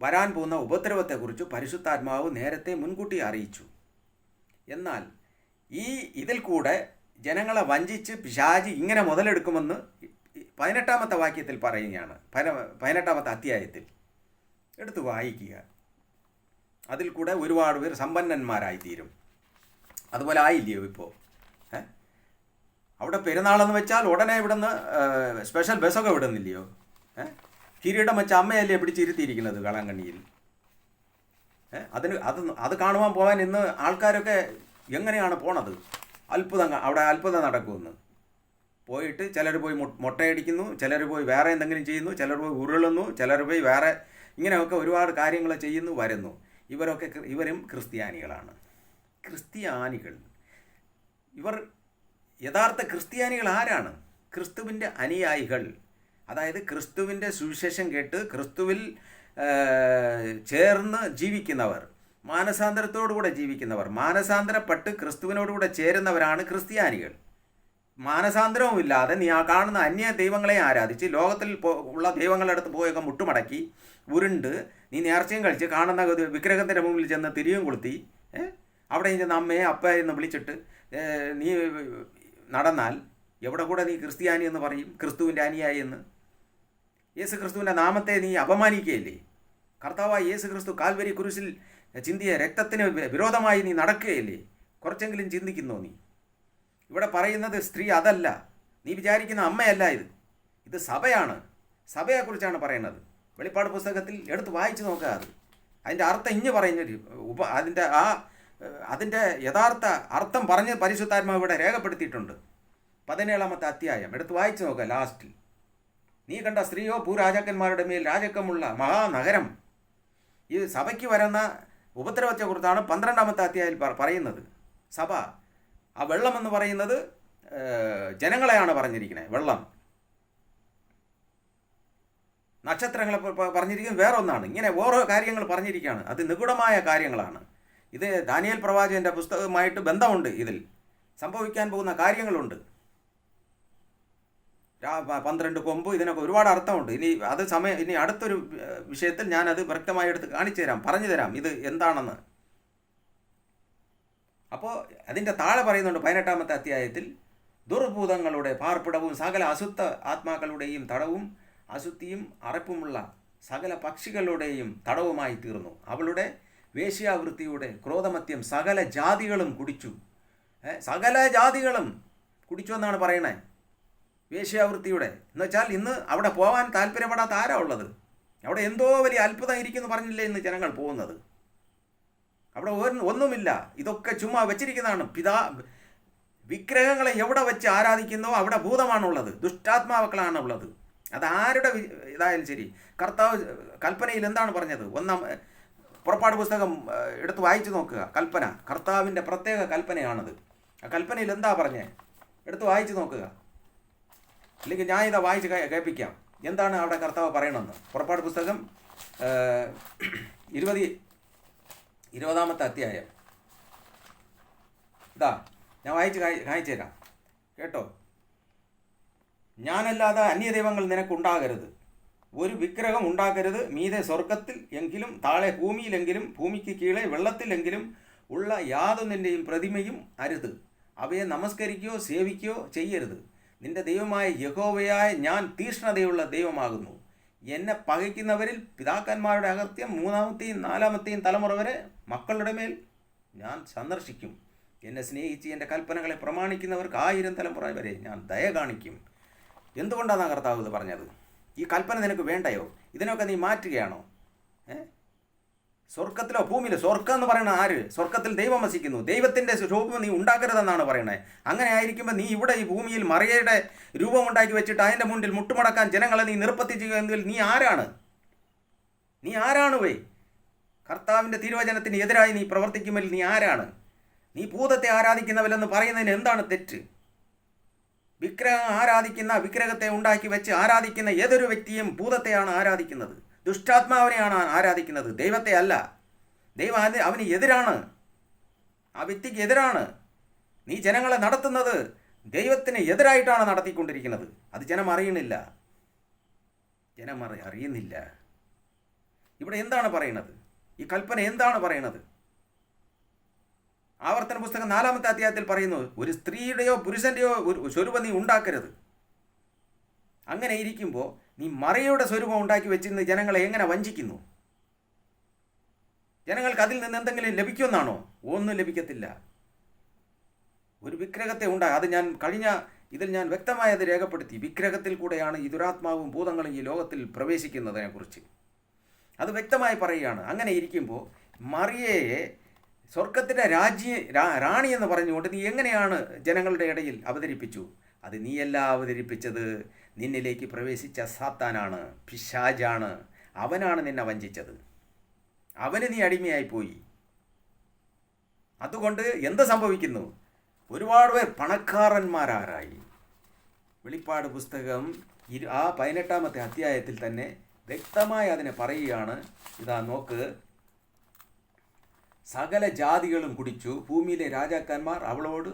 വരാൻ പോകുന്ന ഉപദ്രവത്തെക്കുറിച്ച് പരിശുദ്ധാത്മാവ് നേരത്തെ മുൻകൂട്ടി അറിയിച്ചു. എന്നാൽ ഇതിൽ കൂടെ ജനങ്ങളെ വഞ്ചിച്ച് പിശാചി ഇങ്ങനെ മുതലെടുക്കുമെന്ന് 18-ാമത്തെ വാക്യത്തിൽ പറയുകയാണ്. 18-ാമത്തെ അധ്യായത്തിൽ എടുത്ത് വായിക്കുക. അതിൽ കൂടെ ഒരുപാട് പേർ സമ്പന്നന്മാരായിത്തീരും. അതുപോലെ ആയില്ലയോ ഇപ്പോൾ? അവിടെ പെരുന്നാളെന്ന് വെച്ചാൽ ഉടനെ ഇവിടുന്ന് സ്പെഷ്യൽ ബസ്സൊക്കെ വിടുന്നില്ലയോ? കിരീടം വെച്ച അമ്മയല്ലേ പിടിച്ചിരുത്തിയിരിക്കുന്നത് കളങ്കണ്ണിയിൽ. അത് കാണുവാൻ പോകാൻ ഇന്ന് ആൾക്കാരൊക്കെ എങ്ങനെയാണ് പോണത്? അവിടെ അത്ഭുതം നടക്കുമെന്ന് പോയിട്ട് ചിലർ പോയി മുട്ടയടിക്കുന്നു, ചിലർ പോയി വേറെ എന്തെങ്കിലും ചെയ്യുന്നു, ചിലർ പോയി ഉരുളുന്നു, ചിലർ പോയി വേറെ ഇങ്ങനെയൊക്കെ ഒരുപാട് കാര്യങ്ങൾ ചെയ്യുന്നു വരുന്നു. ഇവരും ക്രിസ്ത്യാനികളാണ്. ക്രിസ്ത്യാനികൾ ഇവർ യഥാർത്ഥ ക്രിസ്ത്യാനികൾ ആരാണ്? ക്രിസ്തുവിൻ്റെ അനുയായികൾ. അതായത് ക്രിസ്തുവിൻ്റെ സുവിശേഷം കേട്ട് ക്രിസ്തുവിൽ ചേർന്ന് ജീവിക്കുന്നവർ, മാനസാന്തരത്തോടുകൂടെ ജീവിക്കുന്നവർ, മാനസാന്തരപ്പെട്ട് ക്രിസ്തുവിനോടുകൂടെ ചേരുന്നവരാണ് ക്രിസ്ത്യാനികൾ. മാനസാന്തരവുമില്ലാതെ നീ ആ കാണുന്ന അന്യ ദൈവങ്ങളെ ആരാധിച്ച് ലോകത്തിൽ ഉള്ള ദൈവങ്ങളുടെ അടുത്ത് പോയൊക്കെ മുട്ടുമടക്കി ഉരുണ്ട് നീ നേർച്ചയും കഴിച്ച് കാണുന്ന വിഗ്രഹത്തിൻ്റെ മുമ്പിൽ ചെന്ന് തിരിയും കൊളുത്തി അവിടെ ചെന്ന് അമ്മയെ അപ്പ എന്ന് വിളിച്ചിട്ട് നീ നടന്നാൽ എവിടെ കൂടെ നീ ക്രിസ്ത്യാനി എന്ന് പറയും? ക്രിസ്തുവിൻ്റെ അനുയായി എന്ന്. യേശു ക്രിസ്തുവിൻ്റെ നാമത്തെ നീ അപമാനിക്കുകയല്ലേ? കർത്താവായ യേശു ക്രിസ്തു കാൽവരി കുരിശിൽ ചിന്തിയ രക്തത്തിന് വിരോധമായി നീ നടക്കുകയല്ലേ? കുറച്ചെങ്കിലും ചിന്തിക്കുന്നോ നീ? ഇവിടെ പറയുന്നത് സ്ത്രീ അതല്ല, നീ വിചാരിക്കുന്ന അമ്മയല്ല. ഇത് സഭയാണ്. സഭയെക്കുറിച്ചാണ് പറയുന്നത്. വെളിപ്പാട് പുസ്തകത്തിൽ എടുത്ത് വായിച്ചു നോക്കുക. അതിൻ്റെ അർത്ഥം ഇഞ്ഞ് പറയുന്ന അതിൻ്റെ യഥാർത്ഥ അർത്ഥം പറഞ്ഞ് പരിശുദ്ധാത്മാവ് ഇവിടെ രേഖപ്പെടുത്തിയിട്ടുണ്ട്. 17-ാമത്തെ അധ്യായം എടുത്ത് വായിച്ചു നോക്കുക. ലാസ്റ്റിൽ നീ കണ്ട സ്ത്രീയോ ഭൂരാജാക്കന്മാരുടെ മേൽ രാജത്വമുള്ള മഹാനഗരം. ഈ സഭയ്ക്ക് വരുന്ന ഉപദ്രവത്തെക്കുറിച്ചാണ് 12-ാമത്തെ അധ്യായത്തിൽ പറയുന്നത്. സഭ, ആ വെള്ളം എന്ന് പറയുന്നത് ജനങ്ങളെയാണ് പറഞ്ഞിരിക്കുന്നത്. വെള്ളം നക്ഷത്രങ്ങളെ പറഞ്ഞിരിക്കുന്നത് വേറെ ഒന്നാണ്. ഇങ്ങനെ ഓരോ കാര്യങ്ങൾ പറഞ്ഞിരിക്കുകയാണ്. അത് നിഗൂഢമായ കാര്യങ്ങളാണ്. ഇത് ദാനിയേൽ പ്രവാചകൻ്റെ പുസ്തകവുമായിട്ട് ബന്ധമുണ്ട്. ഇതിൽ സംഭവിക്കാൻ പോകുന്ന കാര്യങ്ങളുണ്ട്. 12 കൊമ്പ്, ഇതിനൊക്കെ ഒരുപാട് അർത്ഥമുണ്ട്. ഇനി അടുത്തൊരു വിഷയത്തിൽ ഞാനത് വ്യക്തമായി എടുത്ത് കാണിച്ചു തരാം, പറഞ്ഞു തരാം ഇത് എന്താണെന്ന്. അപ്പോൾ അതിൻ്റെ താഴെ പറയുന്നുണ്ട് 18-ാമത്തെ അധ്യായത്തിൽ, ദുർഭൂതങ്ങളുടെ പാർപ്പിടവും സകല അശുദ്ധ ആത്മാക്കളുടെയും തടവും അശുദ്ധിയും അറപ്പുമുള്ള സകല പക്ഷികളുടെയും തടവുമായി തീർന്നു. അവളുടെ വേശ്യാവൃത്തിയുടെ ക്രോധമത്യം സകല ജാതികളും കുടിച്ചു. സകല ജാതികളും കുടിച്ചു എന്നാണ് പറയണേ. വേശ്യാവൃത്തിയുടെ എന്ന് വെച്ചാൽ ഇന്ന് അവിടെ പോകാൻ താല്പര്യപ്പെടാത്ത ആരാ ഉള്ളത്? അവിടെ എന്തോ വലിയ അത്ഭുതം ഇരിക്കുന്നു പറഞ്ഞില്ലേ ഇന്ന് ജനങ്ങൾ പോകുന്നത്. അവിടെ ഒന്നുമില്ല, ഇതൊക്കെ ചുമ്മാ വെച്ചിരിക്കുന്നതാണ്. വിഗ്രഹങ്ങളെ എവിടെ വെച്ച് ആരാധിക്കുന്നോ അവിടെ ഭൂതമാണുള്ളത്, ദുഷ്ടാത്മാക്കളാണ് ഉള്ളത്. അത് ആരുടെ ഇതായാലും ശരി. കർത്താവ് കൽപ്പനയിൽ എന്താണ് പറഞ്ഞത്? പുറപ്പാട് പുസ്തകം എടുത്ത് വായിച്ചു നോക്കുക. കൽപ്പന, കർത്താവിൻ്റെ പ്രത്യേക കൽപ്പനയാണത്. ആ കൽപ്പനയിൽ എന്താ പറഞ്ഞേ? എടുത്ത് വായിച്ചു നോക്കുക. അല്ലെങ്കിൽ ഞാൻ ഇതാ വായിച്ച് കേൾപ്പിക്കാം എന്താണ് അവിടെ കർത്താവ് പറയണമെന്ന്. പുറപ്പാട് പുസ്തകം 20-ാമത്തെ അധ്യായം. ഇതാ ഞാൻ കാണിച്ചു തരാം കേട്ടോ. ഞാനല്ലാതെ അന്യദൈവങ്ങൾ നിനക്കുണ്ടാകരുത്, ഒരു വിഗ്രഹം ഉണ്ടാക്കരുത്. മീതെ സ്വർഗത്തിൽ എങ്കിലും താഴെ ഭൂമിയിലെങ്കിലും ഭൂമിക്ക് കീഴെ വെള്ളത്തിലെങ്കിലും ഉള്ള യാതൊന്നിൻ്റെയും പ്രതിമയും അരുത്. അവയെ നമസ്കരിക്കുകയോ സേവിക്കുകയോ ചെയ്യരുത്. നിന്റെ ദൈവമായ യഹോവയായ ഞാൻ തീക്ഷ്ണതയുള്ള ദൈവമാകുന്നു. എന്നെ പകയ്ക്കുന്നവരിൽ പിതാക്കന്മാരുടെ അകൃത്യം 3-ാമത്തെയും 4-ാമത്തെയും തലമുറ വരെ മക്കളുടെ മേൽ ഞാൻ സന്ദർശിക്കും. എന്നെ സ്നേഹിച്ച് എൻ്റെ കൽപ്പനകളെ പ്രമാണിക്കുന്നവർക്ക് 1000 തലമുറ വരെ ഞാൻ ദയ കാണിക്കും. എന്തുകൊണ്ടാണ് കർത്താവ് ഇത് പറഞ്ഞത്? ഈ കൽപ്പന നിനക്ക് വേണ്ടയോ? ഇതിനൊക്കെ നീ മാറ്റുകയാണോ? സ്വർഗത്തിലോ ഭൂമിയിലോ? സ്വർഗം എന്ന് പറയുന്നത് ആര്? സ്വർഗത്തിൽ ദൈവം വസിക്കുന്നു. ദൈവത്തിൻ്റെ രൂപം നീ ഉണ്ടാക്കരുതെന്നാണ് പറയുന്നത്. അങ്ങനെ ആയിരിക്കുമ്പോൾ നീ ഇവിടെ ഈ ഭൂമിയിൽ മറിയയുടെ രൂപം ഉണ്ടാക്കി വെച്ചിട്ട് അതിൻ്റെ മുന്നിൽ മുട്ടുമടക്കാൻ ജനങ്ങളെ നീ നിർബന്ധിക്കുകയെങ്കിൽ നീ ആരാണ്? നീ ആരാണ് വേ? കർത്താവിൻ്റെ തിരുവചനത്തിന് എതിരായി നീ പ്രവർത്തിക്കുമെങ്കിൽ നീ ആരാണ്? നീ ഭൂതത്തെ ആരാധിക്കുന്നവരെന്ന് പറയുന്നതിന് എന്താണ് തെറ്റ്? വിഗ്രഹം ആരാധിക്കുന്ന, വിഗ്രഹത്തെ ഉണ്ടാക്കി വെച്ച് ആരാധിക്കുന്ന ഏതൊരു വ്യക്തിയും ഭൂതത്തെയാണ് ആരാധിക്കുന്നത്, ദുഷ്ടാത്മാവിനെയാണ് ആരാധിക്കുന്നത്, ദൈവത്തെ അല്ല. ദൈവം അവന് എതിരാണ്, ആ വ്യക്തിക്ക് എതിരാണ്. നീ ജനങ്ങളെ നടത്തുന്നത് ദൈവത്തിന് എതിരായിട്ടാണ് നടത്തിക്കൊണ്ടിരിക്കുന്നത്. അത് ജനം അറിയുന്നില്ല. അറിയുന്നില്ല. ഇവിടെ എന്താണ് പറയുന്നത്? ഈ കൽപ്പന എന്താണ് പറയുന്നത്? ആവർത്തന പുസ്തകം 4-ാമത്തെ അധ്യായത്തിൽ പറയുന്നു, ഒരു സ്ത്രീയുടെയോ പുരുഷൻ്റെയോ സ്വരൂപം നീ ഉണ്ടാക്കരുത്. അങ്ങനെ ഇരിക്കുമ്പോൾ നീ മറിയയുടെ സ്വരൂപം ഉണ്ടാക്കി വെച്ചിരുന്ന് ജനങ്ങളെ എങ്ങനെ വഞ്ചിക്കുന്നു? ജനങ്ങൾക്ക് അതിൽ നിന്ന് എന്തെങ്കിലും ലഭിക്കുമെന്നാണോ? ഒന്നും ലഭിക്കത്തില്ല. ഒരു വിഗ്രഹത്തെ അത് ഞാൻ ഇതിൽ ഞാൻ വ്യക്തമായി അത് രേഖപ്പെടുത്തി. വിഗ്രഹത്തിൽ കൂടെയാണ് ഈ ദുരാത്മാവും ഭൂതങ്ങളും ഈ ലോകത്തിൽ പ്രവേശിക്കുന്നതിനെക്കുറിച്ച് അത് വ്യക്തമായി പറയുകയാണ്. അങ്ങനെ ഇരിക്കുമ്പോൾ മറിയയെ സ്വർഗത്തിൻ്റെ റാണി എന്ന് പറഞ്ഞുകൊണ്ട് നീ എങ്ങനെയാണ് ജനങ്ങളുടെ ഇടയിൽ അവതരിപ്പിച്ചു? അത് നീയല്ല അവതരിപ്പിച്ചത്. നിന്നിലേക്ക് പ്രവേശിച്ച സാത്താനാണ്, പിശാചാണ്. അവനാണ് നിന്നെ വഞ്ചിച്ചത്. അവന് നീ അടിമയായിപ്പോയി. അതുകൊണ്ട് എന്ത് സംഭവിക്കുന്നു? ഒരുപാട് പേർ പണക്കാരന്മാരായി. വെളിപ്പാട് പുസ്തകം 18-ാമത്തെ അധ്യായത്തിൽ തന്നെ വ്യക്തമായി അതിനെ പറയുകയാണ്. ഇതാ നോക്ക്, സകല ജാതികളും കുടിച്ചു. ഭൂമിയിലെ രാജാക്കന്മാർ അവളോട്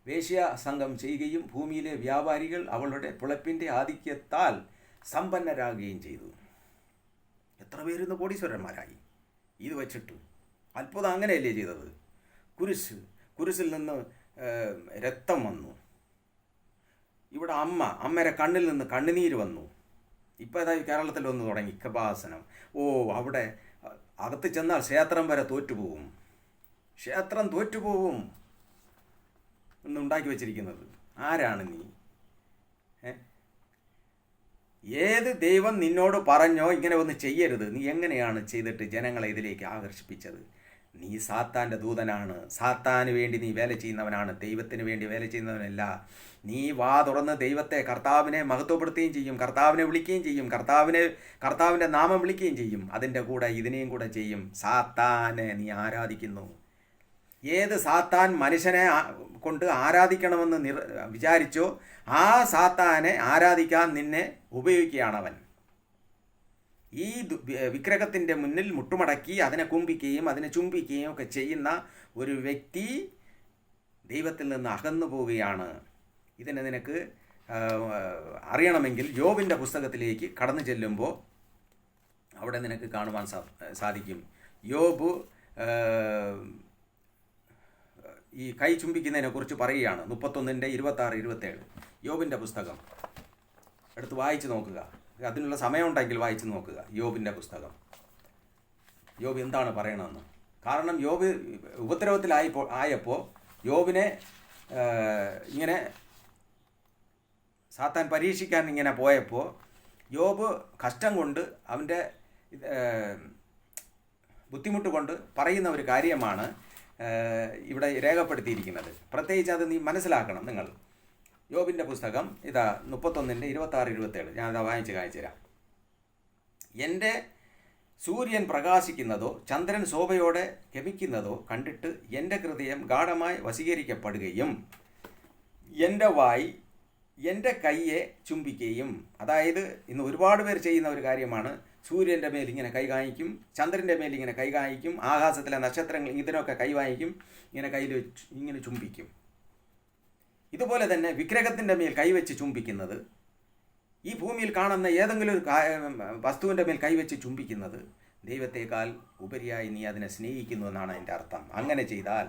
വേശ്യാസംഗം ചെയ്യുകയും ഭൂമിയിലെ വ്യാപാരികൾ അവളുടെ പിളപ്പിൻ്റെ ആധിക്യത്താൽ സമ്പന്നരാകുകയും ചെയ്തു. എത്ര പേരിന്ന് കോടീശ്വരന്മാരായി ഇത് വച്ചിട്ട്. അത്ഭുതം അങ്ങനെയല്ലേ ചെയ്തത്? കുരിശിൽ നിന്ന് രക്തം വന്നു. ഇവിടെ അമ്മയുടെ കണ്ണിൽ നിന്ന് കണ്ണുനീര് വന്നു. ഇപ്പോൾ ഏതായി കേരളത്തിൽ വന്ന് തുടങ്ങി കൃപാസനം. അവിടെ അകത്ത് ചെന്നാൽ ക്ഷേത്രം വരെ തോറ്റുപോകും. ക്ഷേത്രം തോറ്റുപോകും എന്നുണ്ടാക്കി വെച്ചിരിക്കുന്നത് ആരാണ് നീ? ഏത് ദൈവം നിന്നോട് പറഞ്ഞോ ഇങ്ങനെ ഒന്ന് ചെയ്യരുത്? നീ എങ്ങനെയാണ് ചെയ്തിട്ട് ജനങ്ങളെ ഇതിലേക്ക് ആകർഷിപ്പിച്ചത്? നീ സാത്താൻ്റെ ദൂതനാണ്. സാത്താന് വേണ്ടി നീ വേല ചെയ്യുന്നവനാണ്, ദൈവത്തിന് വേണ്ടി വേല ചെയ്യുന്നവനല്ല. നീ വാ തുറന്ന് ദൈവത്തെ, കർത്താവിനെ മഹത്വപ്പെടുത്തുകയും ചെയ്യും, കർത്താവിനെ വിളിക്കുകയും ചെയ്യും, കർത്താവിൻ്റെ നാമം വിളിക്കുകയും ചെയ്യും. അതിൻ്റെ കൂടെ ഇതിനെയും കൂടെ ചെയ്യും. സാത്താനെ നീ ആരാധിക്കുന്നു. ഏത് സാത്താൻ മനുഷ്യനെ കൊണ്ട് ആരാധിക്കണമെന്ന് വിചാരിച്ചോ ആ സാത്താനെ ആരാധിക്കാൻ നിന്നെ ഉപയോഗിക്കുകയാണവൻ. ഈ വിഗ്രഹത്തിൻ്റെ മുന്നിൽ മുട്ടുമടക്കി അതിനെ കുമ്പിക്കുകയും അതിനെ ചുംബിക്കുകയും ഒക്കെ ചെയ്യുന്ന ഒരു വ്യക്തി ദൈവത്തിൽ നിന്ന് അകന്നു പോവുകയാണ്. ഇതിനെ നിനക്ക് അറിയണമെങ്കിൽ യോബിൻ്റെ പുസ്തകത്തിലേക്ക് കടന്നു ചെല്ലുമ്പോൾ അവിടെ നിനക്ക് കാണുവാൻ സാധിക്കും. യോബ് ഈ കൈ ചുംബിക്കുന്നതിനെ കുറിച്ച് പറയുകയാണ്. 31:26-27 യോബിൻ്റെ പുസ്തകം എടുത്ത് വായിച്ച് നോക്കുക. അതിനുള്ള സമയമുണ്ടെങ്കിൽ വായിച്ച് നോക്കുക യോബിൻ്റെ പുസ്തകം. യോബ് എന്താണ് പറയണമെന്ന്. കാരണം യോബ് ആയപ്പോൾ യോബിനെ ഇങ്ങനെ സാത്താൻ പരീക്ഷിക്കാൻ ഇങ്ങനെ പോയപ്പോൾ യോബ് കഷ്ടം കൊണ്ട് അവൻ്റെ ബുദ്ധിമുട്ട് കൊണ്ട് പറയുന്ന ഒരു കാര്യമാണ് ഇവിടെ രേഖപ്പെടുത്തിയിരിക്കുന്നത്. പ്രത്യേകിച്ച് അത് നീ മനസ്സിലാക്കണം. നിങ്ങൾ യോബിൻ്റെ പുസ്തകം 31:26-27 ഞാനത് വായിച്ച് കാണിച്ചു തരാം. എൻ്റെ സൂര്യൻ പ്രകാശിക്കുന്നതോ ചന്ദ്രൻ ശോഭയോടെ ഗമിക്കുന്നതോ കണ്ടിട്ട് എൻ്റെ ഹൃദയം ഗാഢമായി വശീകരിക്കപ്പെടുകയും എൻ്റെ വായ് എൻ്റെ കൈയെ ചുംബിക്കുകയും. അതായത് ഇന്ന് ഒരുപാട് പേർ ചെയ്യുന്ന ഒരു കാര്യമാണ്. സൂര്യൻ്റെ മേൽ ഇങ്ങനെ കൈ കാണിക്കും, ചന്ദ്രൻ്റെ മേൽ ഇങ്ങനെ കൈ കാണിക്കും, ആകാശത്തിലെ നക്ഷത്രങ്ങൾ ഇതിനൊക്കെ കൈ വാങ്ങിക്കും, ഇങ്ങനെ കയ്യിൽ ഇങ്ങനെ ചുംബിക്കും. ഇതുപോലെ തന്നെ വിഗ്രഹത്തിൻ്റെ മേൽ കൈവച്ച് ചുംബിക്കുന്നത്, ഈ ഭൂമിയിൽ കാണുന്ന ഏതെങ്കിലും ഒരു വസ്തുവിൻ്റെ മേൽ കൈവച്ച് ചുംബിക്കുന്നത് ദൈവത്തേക്കാൾ ഉപരിയായി നീ അതിനെ സ്നേഹിക്കുന്നു എന്നാണ് അതിൻ്റെ അർത്ഥം. അങ്ങനെ ചെയ്താൽ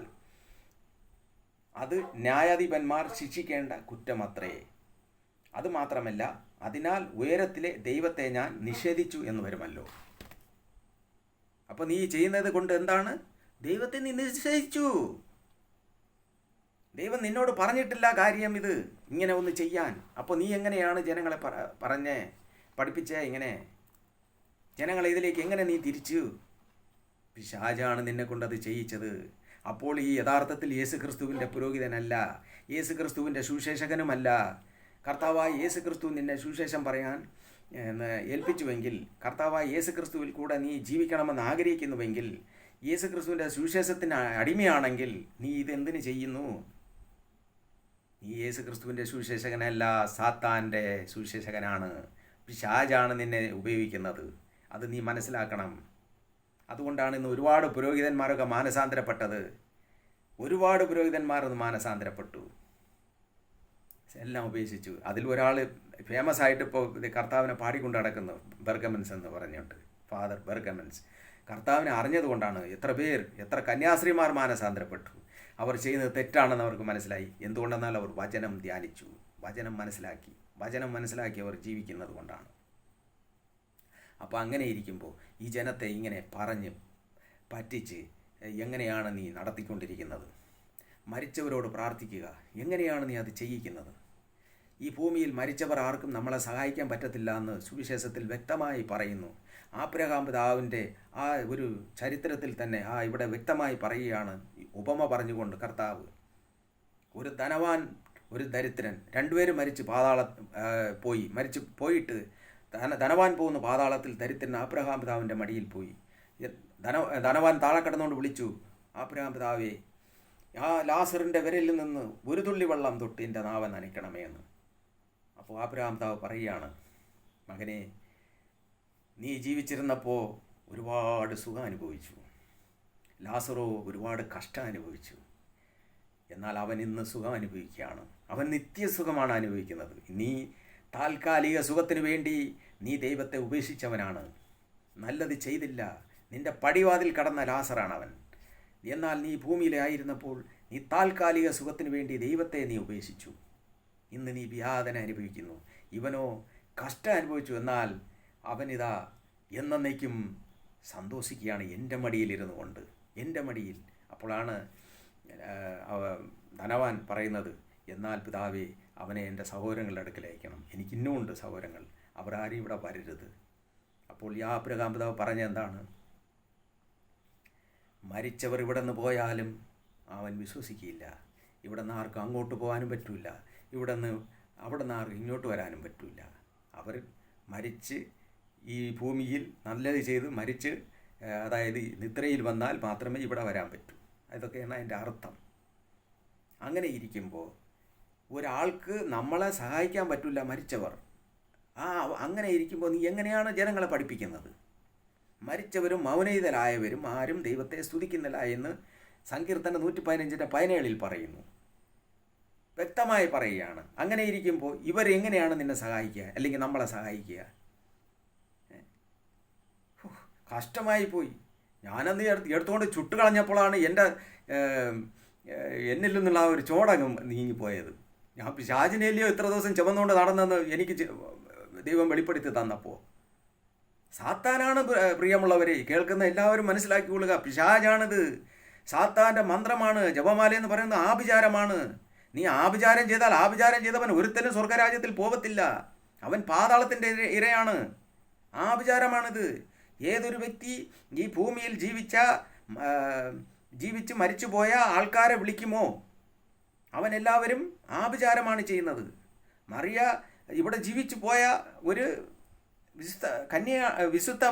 അത് ന്യായാധിപന്മാർ ശിക്ഷിക്കേണ്ട കുറ്റമത്രേ. അതുമാത്രമല്ല, അതിനാൽ ഉയരത്തിലെ ദൈവത്തെ ഞാൻ നിഷേധിച്ചു എന്ന് വരുമല്ലോ. അപ്പോൾ നീ ചെയ്യുന്നത് കൊണ്ട് എന്താണ്? ദൈവത്തെ നീ നിഷേധിച്ചു. ദൈവം നിന്നോട് പറഞ്ഞിട്ടില്ല കാര്യം ഇത് ഇങ്ങനെ ഒന്ന് ചെയ്യാൻ. അപ്പോൾ നീ എങ്ങനെയാണ് ജനങ്ങളെ പഠിപ്പിച്ചേ? ഇങ്ങനെ ജനങ്ങളെ ഇതിലേക്ക് എങ്ങനെ നീ തിരിച്ചു? പിശാചാണ് നിന്നെ കൊണ്ടത് ചെയ്യിച്ചത്. അപ്പോൾ ഈ യഥാർത്ഥത്തിൽ യേശുക്രിസ്തുവിൻ്റെ പുരോഹിതനല്ല, യേശുക്രിസ്തുവിൻ്റെ സുവിശേഷകനുമല്ല. കർത്താവായ യേശുക്രിസ്തു നിന്നെ സുവിശേഷം പറയാൻ ഏൽപ്പിച്ചുവെങ്കിൽ, കർത്താവായ യേശുക്രിസ്തുവിൽ കൂടെ നീ ജീവിക്കണമെന്ന് ആഗ്രഹിക്കുന്നുവെങ്കിൽ, യേശുക്രിസ്തുവിൻ്റെ സുവിശേഷത്തിന് അടിമയാണെങ്കിൽ നീ ഇതെന്തിനു ചെയ്യുന്നു? നീ യേശുക്രിസ്തുവിൻ്റെ സുവിശേഷകനല്ല, സാത്താൻ്റെ സുവിശേഷകനാണ്. പിശാചാണ് നിന്നെ ഉപയോഗിക്കുന്നത്. അത് നീ മനസ്സിലാക്കണം. അതുകൊണ്ടാണ് ഇന്ന് ഒരുപാട് പുരോഹിതന്മാരൊക്കെ മാനസാന്തരപ്പെട്ടത്. ഒരുപാട് പുരോഹിതന്മാർ മാനസാന്തരപ്പെട്ടു, എല്ലാം ഉപേക്ഷിച്ചു. അതിൽ ഒരാൾ ഫേമസ് ആയിട്ട് ഇപ്പോൾ കർത്താവിനെ പാടിക്കൊണ്ട് നടക്കുന്നു, ബെർഗമൻസ് എന്ന് പറഞ്ഞിട്ട്, ഫാദർ ബെർഗമൻസ്. കർത്താവിനെ അറിഞ്ഞതുകൊണ്ടാണ് എത്ര കന്യാസ്ത്രീമാർ മാനസാന്തരപ്പെട്ടു. അവർ ചെയ്യുന്നത് തെറ്റാണെന്ന് അവർക്ക് മനസ്സിലായി. എന്തുകൊണ്ടെന്നാൽ അവർ വചനം ധ്യാനിച്ചു, വചനം മനസ്സിലാക്കി അവർ ജീവിക്കുന്നത് കൊണ്ടാണ്. അപ്പോൾ അങ്ങനെ ഇരിക്കുമ്പോൾ ഈ ജനത്തെ ഇങ്ങനെ പറഞ്ഞ് പറ്റിച്ച് എങ്ങനെയാണ് നീ നടത്തിക്കൊണ്ടിരിക്കുന്നത്? മരിച്ചവരോട് പ്രാർത്ഥിക്കുക, എങ്ങനെയാണ് നീ അത് ചെയ്യിക്കുന്നത്? ഈ ഭൂമിയിൽ മരിച്ചവർ ആർക്കും നമ്മളെ സഹായിക്കാൻ പറ്റത്തില്ല എന്ന് സുവിശേഷത്തിൽ വ്യക്തമായി പറയുന്നു. ആബ്രഹാം പിതാവിൻ്റെ ആ ഒരു ചരിത്രത്തിൽ തന്നെ ഇവിടെ വ്യക്തമായി പറയുകയാണ്, ഉപമ പറഞ്ഞുകൊണ്ട് കർത്താവ്. ഒരു ധനവാൻ, ഒരു ദരിദ്രൻ, രണ്ടുപേരും മരിച്ചു പോയിട്ട് ധനവാൻ പോകുന്ന പാതാളത്തിൽ ദരിദ്രൻ ആബ്രഹാം പിതാവിൻ്റെ മടിയിൽ പോയി. ധനവാൻ താഴെ കിടന്നുകൊണ്ട് വിളിച്ചു, ആബ്രഹാം പിതാവേ, ആ ലാസറിൻ്റെ വിരലിൽ നിന്ന് ഒരു തുള്ളി വെള്ളം തൊട്ട് എൻ്റെ നാവൻ നനയ്ക്കണമേ എന്ന്. അപ്പോൾ ആബ്രഹാം പിതാവ് പറയുകയാണ്, മകനെ, നീ ജീവിച്ചിരുന്നപ്പോൾ ഒരുപാട് സുഖം അനുഭവിച്ചു, ലാസറോ ഒരുപാട് കഷ്ടം അനുഭവിച്ചു. എന്നാൽ അവൻ ഇന്ന് സുഖം അനുഭവിക്കുകയാണ്. അവൻ നിത്യസുഖമാണ് അനുഭവിക്കുന്നത്. നീ താൽക്കാലിക സുഖത്തിന് വേണ്ടി നീ ദൈവത്തെ ഉപേക്ഷിച്ചവനാണ്. നല്ലത് ചെയ്തില്ല. നിന്റെ പടിവാതിൽ കടന്ന ലാസറാണ് അവൻ. എന്നാൽ നീ ഭൂമിയിലായിരുന്നപ്പോൾ നീ താൽക്കാലിക സുഖത്തിന് വേണ്ടി ദൈവത്തെ നീ ഉപേക്ഷിച്ചു. ഇന്ന് നീ വ്യാധന അനുഭവിക്കുന്നു. ഇവനോ കഷ്ടം അനുഭവിച്ചു. എന്നാൽ അവനിതാ എന്നേക്കും സന്തോഷിക്കുകയാണ് എൻ്റെ മടിയിലിരുന്നു കൊണ്ട്, എൻ്റെ മടിയിൽ. അപ്പോഴാണ് ധനവാൻ പറയുന്നത്, എന്നാൽ പിതാവേ, അവനെ എൻ്റെ സഹോദരങ്ങളുടെ അടുക്കൽ അയക്കണം. എനിക്കിന്നുമുണ്ട് സഹോദരങ്ങൾ, അവർ ആരും ഇവിടെ വരരുത്. അപ്പോൾ ഈ ആബ്രഹാം പിതാവ് പറഞ്ഞ എന്താണ്? മരിച്ചവർ ഇവിടെ നിന്ന് പോയാലും അവൻ വിശ്വസിക്കില്ല. ഇവിടെ നിന്ന് ആർക്കും അങ്ങോട്ട് പോകാനും പറ്റില്ല, അവിടെ നിന്ന് ആർക്കും ഇങ്ങോട്ട് വരാനും പറ്റില്ല. അവർ മരിച്ച് ഈ ഭൂമിയിൽ നല്ലത് ചെയ്ത് മരിച്ച്, അതായത് നിദ്രയിൽ വന്നാൽ മാത്രമേ ഇവിടെ വരാൻ പറ്റൂ. അതൊക്കെയാണ് അതിൻ്റെ അർത്ഥം. അങ്ങനെ ഇരിക്കുമ്പോൾ ഒരാൾക്ക് നമ്മളെ സഹായിക്കാൻ പറ്റില്ല മരിച്ചവർ. അങ്ങനെ ഇരിക്കുമ്പോൾ നീ എങ്ങനെയാണ് ജനങ്ങളെ പഠിപ്പിക്കുന്നത്? മരിച്ചവരും മൗനയിതരായവരും ആരും ദൈവത്തെ സ്തുതിക്കുന്നില്ല എന്ന് സങ്കീർത്തനം 115:17 പറയുന്നു. വ്യക്തമായി പറയുകയാണ്. അങ്ങനെ ഇരിക്കുമ്പോൾ ഇവരെങ്ങനെയാണ് നിന്നെ സഹായിക്കുക, അല്ലെങ്കിൽ നമ്മളെ സഹായിക്കുക? കഷ്ടമായി പോയി. ഞാനന്ന് എടുത്തുകൊണ്ട് ചുട്ടുകളഞ്ഞപ്പോഴാണ് എന്നിൽ നിന്നുള്ള ഒരു ചോടങ്ങും നീങ്ങിപ്പോയത്. ഞാൻ പിശാചിനെയല്ലയോ ഇത്ര ദിവസം ചുമന്നുകൊണ്ട് നടന്നെന്ന് എനിക്ക് ദൈവം വെളിപ്പെടുത്തി തന്നപ്പോൾ. സാത്താനാണ് പ്രിയമുള്ളവരെ, കേൾക്കുന്ന എല്ലാവരും മനസ്സിലാക്കിക്കൊള്ളുക. പിശാചാണിത്. സാത്താൻ്റെ മന്ത്രമാണ്. ജപമാല എന്ന് പറയുന്നത് ആഭിചാരമാണ്. നീ ആഭിചാരം ചെയ്താൽ ആഭിചാരം ചെയ്തവൻ ഒരുത്തനും സ്വർഗരാജ്യത്തിൽ പോകത്തില്ല. അവൻ പാതാളത്തിൻ്റെ ഇരയാണ്. ആഭിചാരമാണിത്. ഏതൊരു വ്യക്തി ഈ ഭൂമിയിൽ ജീവിച്ച് മരിച്ചുപോയ ആൾക്കാരെ വിളിക്കുമോ അവൻ എല്ലാവരും ആഭിചാരമാണ് ചെയ്യുന്നത്. മറിയ ഇവിടെ ജീവിച്ചു പോയ ഒരു വിശുദ്ധ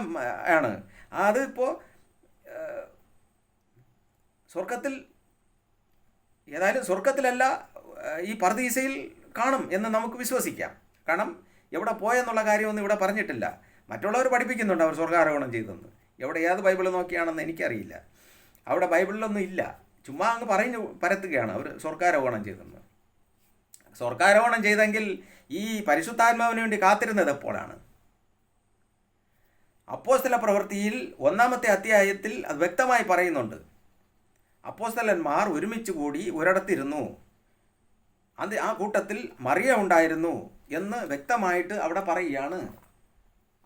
ആണ്. അതിപ്പോൾ സ്വർഗത്തിൽ, ഏതായാലും സ്വർഗത്തിലല്ല, ഈ പർദീസയിൽ കാണും എന്ന് നമുക്ക് വിശ്വസിക്കാം. കാരണം എവിടെ പോയെന്നുള്ള കാര്യമൊന്നും ഇവിടെ പറഞ്ഞിട്ടില്ല. മറ്റുള്ളവർ പഠിപ്പിക്കുന്നുണ്ട് അവർ സ്വർഗാരോഹണം ചെയ്തെന്ന്. എവിടെ ഏത് ബൈബിൾ നോക്കിയാണെന്ന് എനിക്കറിയില്ല. അവിടെ ബൈബിളിലൊന്നും ഇല്ല. ചുമ്മാ അങ്ങ് പറഞ്ഞു പരത്തുകയാണ് അവർ സ്വർഗാരോഹണം ചെയ്തെന്ന്. സ്വർഗാരോഹണം ചെയ്തെങ്കിൽ ഈ പരിശുദ്ധാത്മാവിന് വേണ്ടി കാത്തിരുന്നത് എപ്പോഴാണ്? അപ്പോസ്തല പ്രവൃത്തിയിൽ 1-ാമത്തെ അധ്യായത്തിൽ അത് വ്യക്തമായി പറയുന്നുണ്ട്. അപ്പോസ്തലന്മാർ ഒരുമിച്ച് കൂടി ഒരിടത്തിരുന്നു, ആ കൂട്ടത്തിൽ മറിയ ഉണ്ടായിരുന്നു എന്ന് വ്യക്തമായിട്ട് അവിടെ പറയുകയാണ്.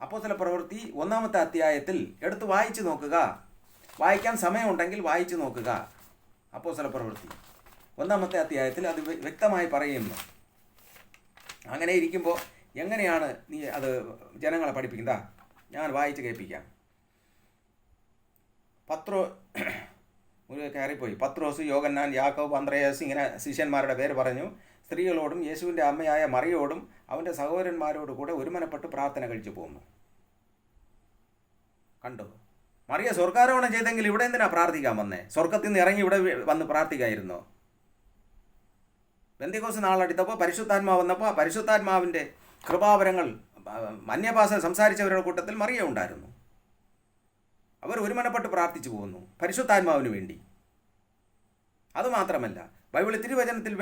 അപ്പോസ്തല പ്രവൃത്തി 1-ാമത്തെ അധ്യായത്തിൽ എടുത്ത് വായിച്ചു നോക്കുക. വായിക്കാൻ സമയമുണ്ടെങ്കിൽ വായിച്ചു നോക്കുക. അപ്പോസ്തല പ്രവൃത്തി 1-ാമത്തെ അധ്യായത്തിൽ അത് വ്യക്തമായി പറയുന്നു. അങ്ങനെ ഇരിക്കുമ്പോൾ എങ്ങനെയാണ് നീ അത് ജനങ്ങളെ പഠിപ്പിക്കുന്നതാ? ഞാൻ വായിച്ച് കേൾപ്പിക്കാം. കയറിപ്പോയി. പത്രോസ്, യോഹന്നാൻ, യാക്കോബ്, അന്ത്രേയാസ്, ഇങ്ങനെ ശിഷ്യന്മാരുടെ പേര് പറഞ്ഞു. സ്ത്രീകളോടും യേശുവിൻ്റെ അമ്മയായ മറിയോടും അവൻ്റെ സഹോദരന്മാരോട് കൂടെ ഒരുമനപ്പെട്ട് പ്രാർത്ഥന കഴിച്ചു പോന്നു. കണ്ടോ? മറിയ സ്വർഗാരോഹണം ചെയ്തെങ്കിൽ ഇവിടെ എന്തിനാ പ്രാർത്ഥിക്കാൻ വന്നേ? സ്വർഗത്തിൽ നിന്ന് ഇറങ്ങി ഇവിടെ വന്ന് പ്രാർത്ഥിക്കായിരുന്നോ? പെന്തക്കോസ്ത് നാളെടുത്തപ്പോൾ പരിശുദ്ധാത്മാവ് വന്നപ്പോൾ ആ പരിശുദ്ധാത്മാവിൻ്റെ കൃപാവരങ്ങൾ അന്യഭാഷ സംസാരിച്ചവരുടെ കൂട്ടത്തിൽ മറിയ ഉണ്ടായിരുന്നു. അവർ ഒരുമനപ്പെട്ട് പ്രാർത്ഥിച്ചു പോകുന്നു പരിശുദ്ധാത്മാവിന് വേണ്ടി. അതുമാത്രമല്ല, ബൈബിളിൽ തിരുവചനത്തിൽ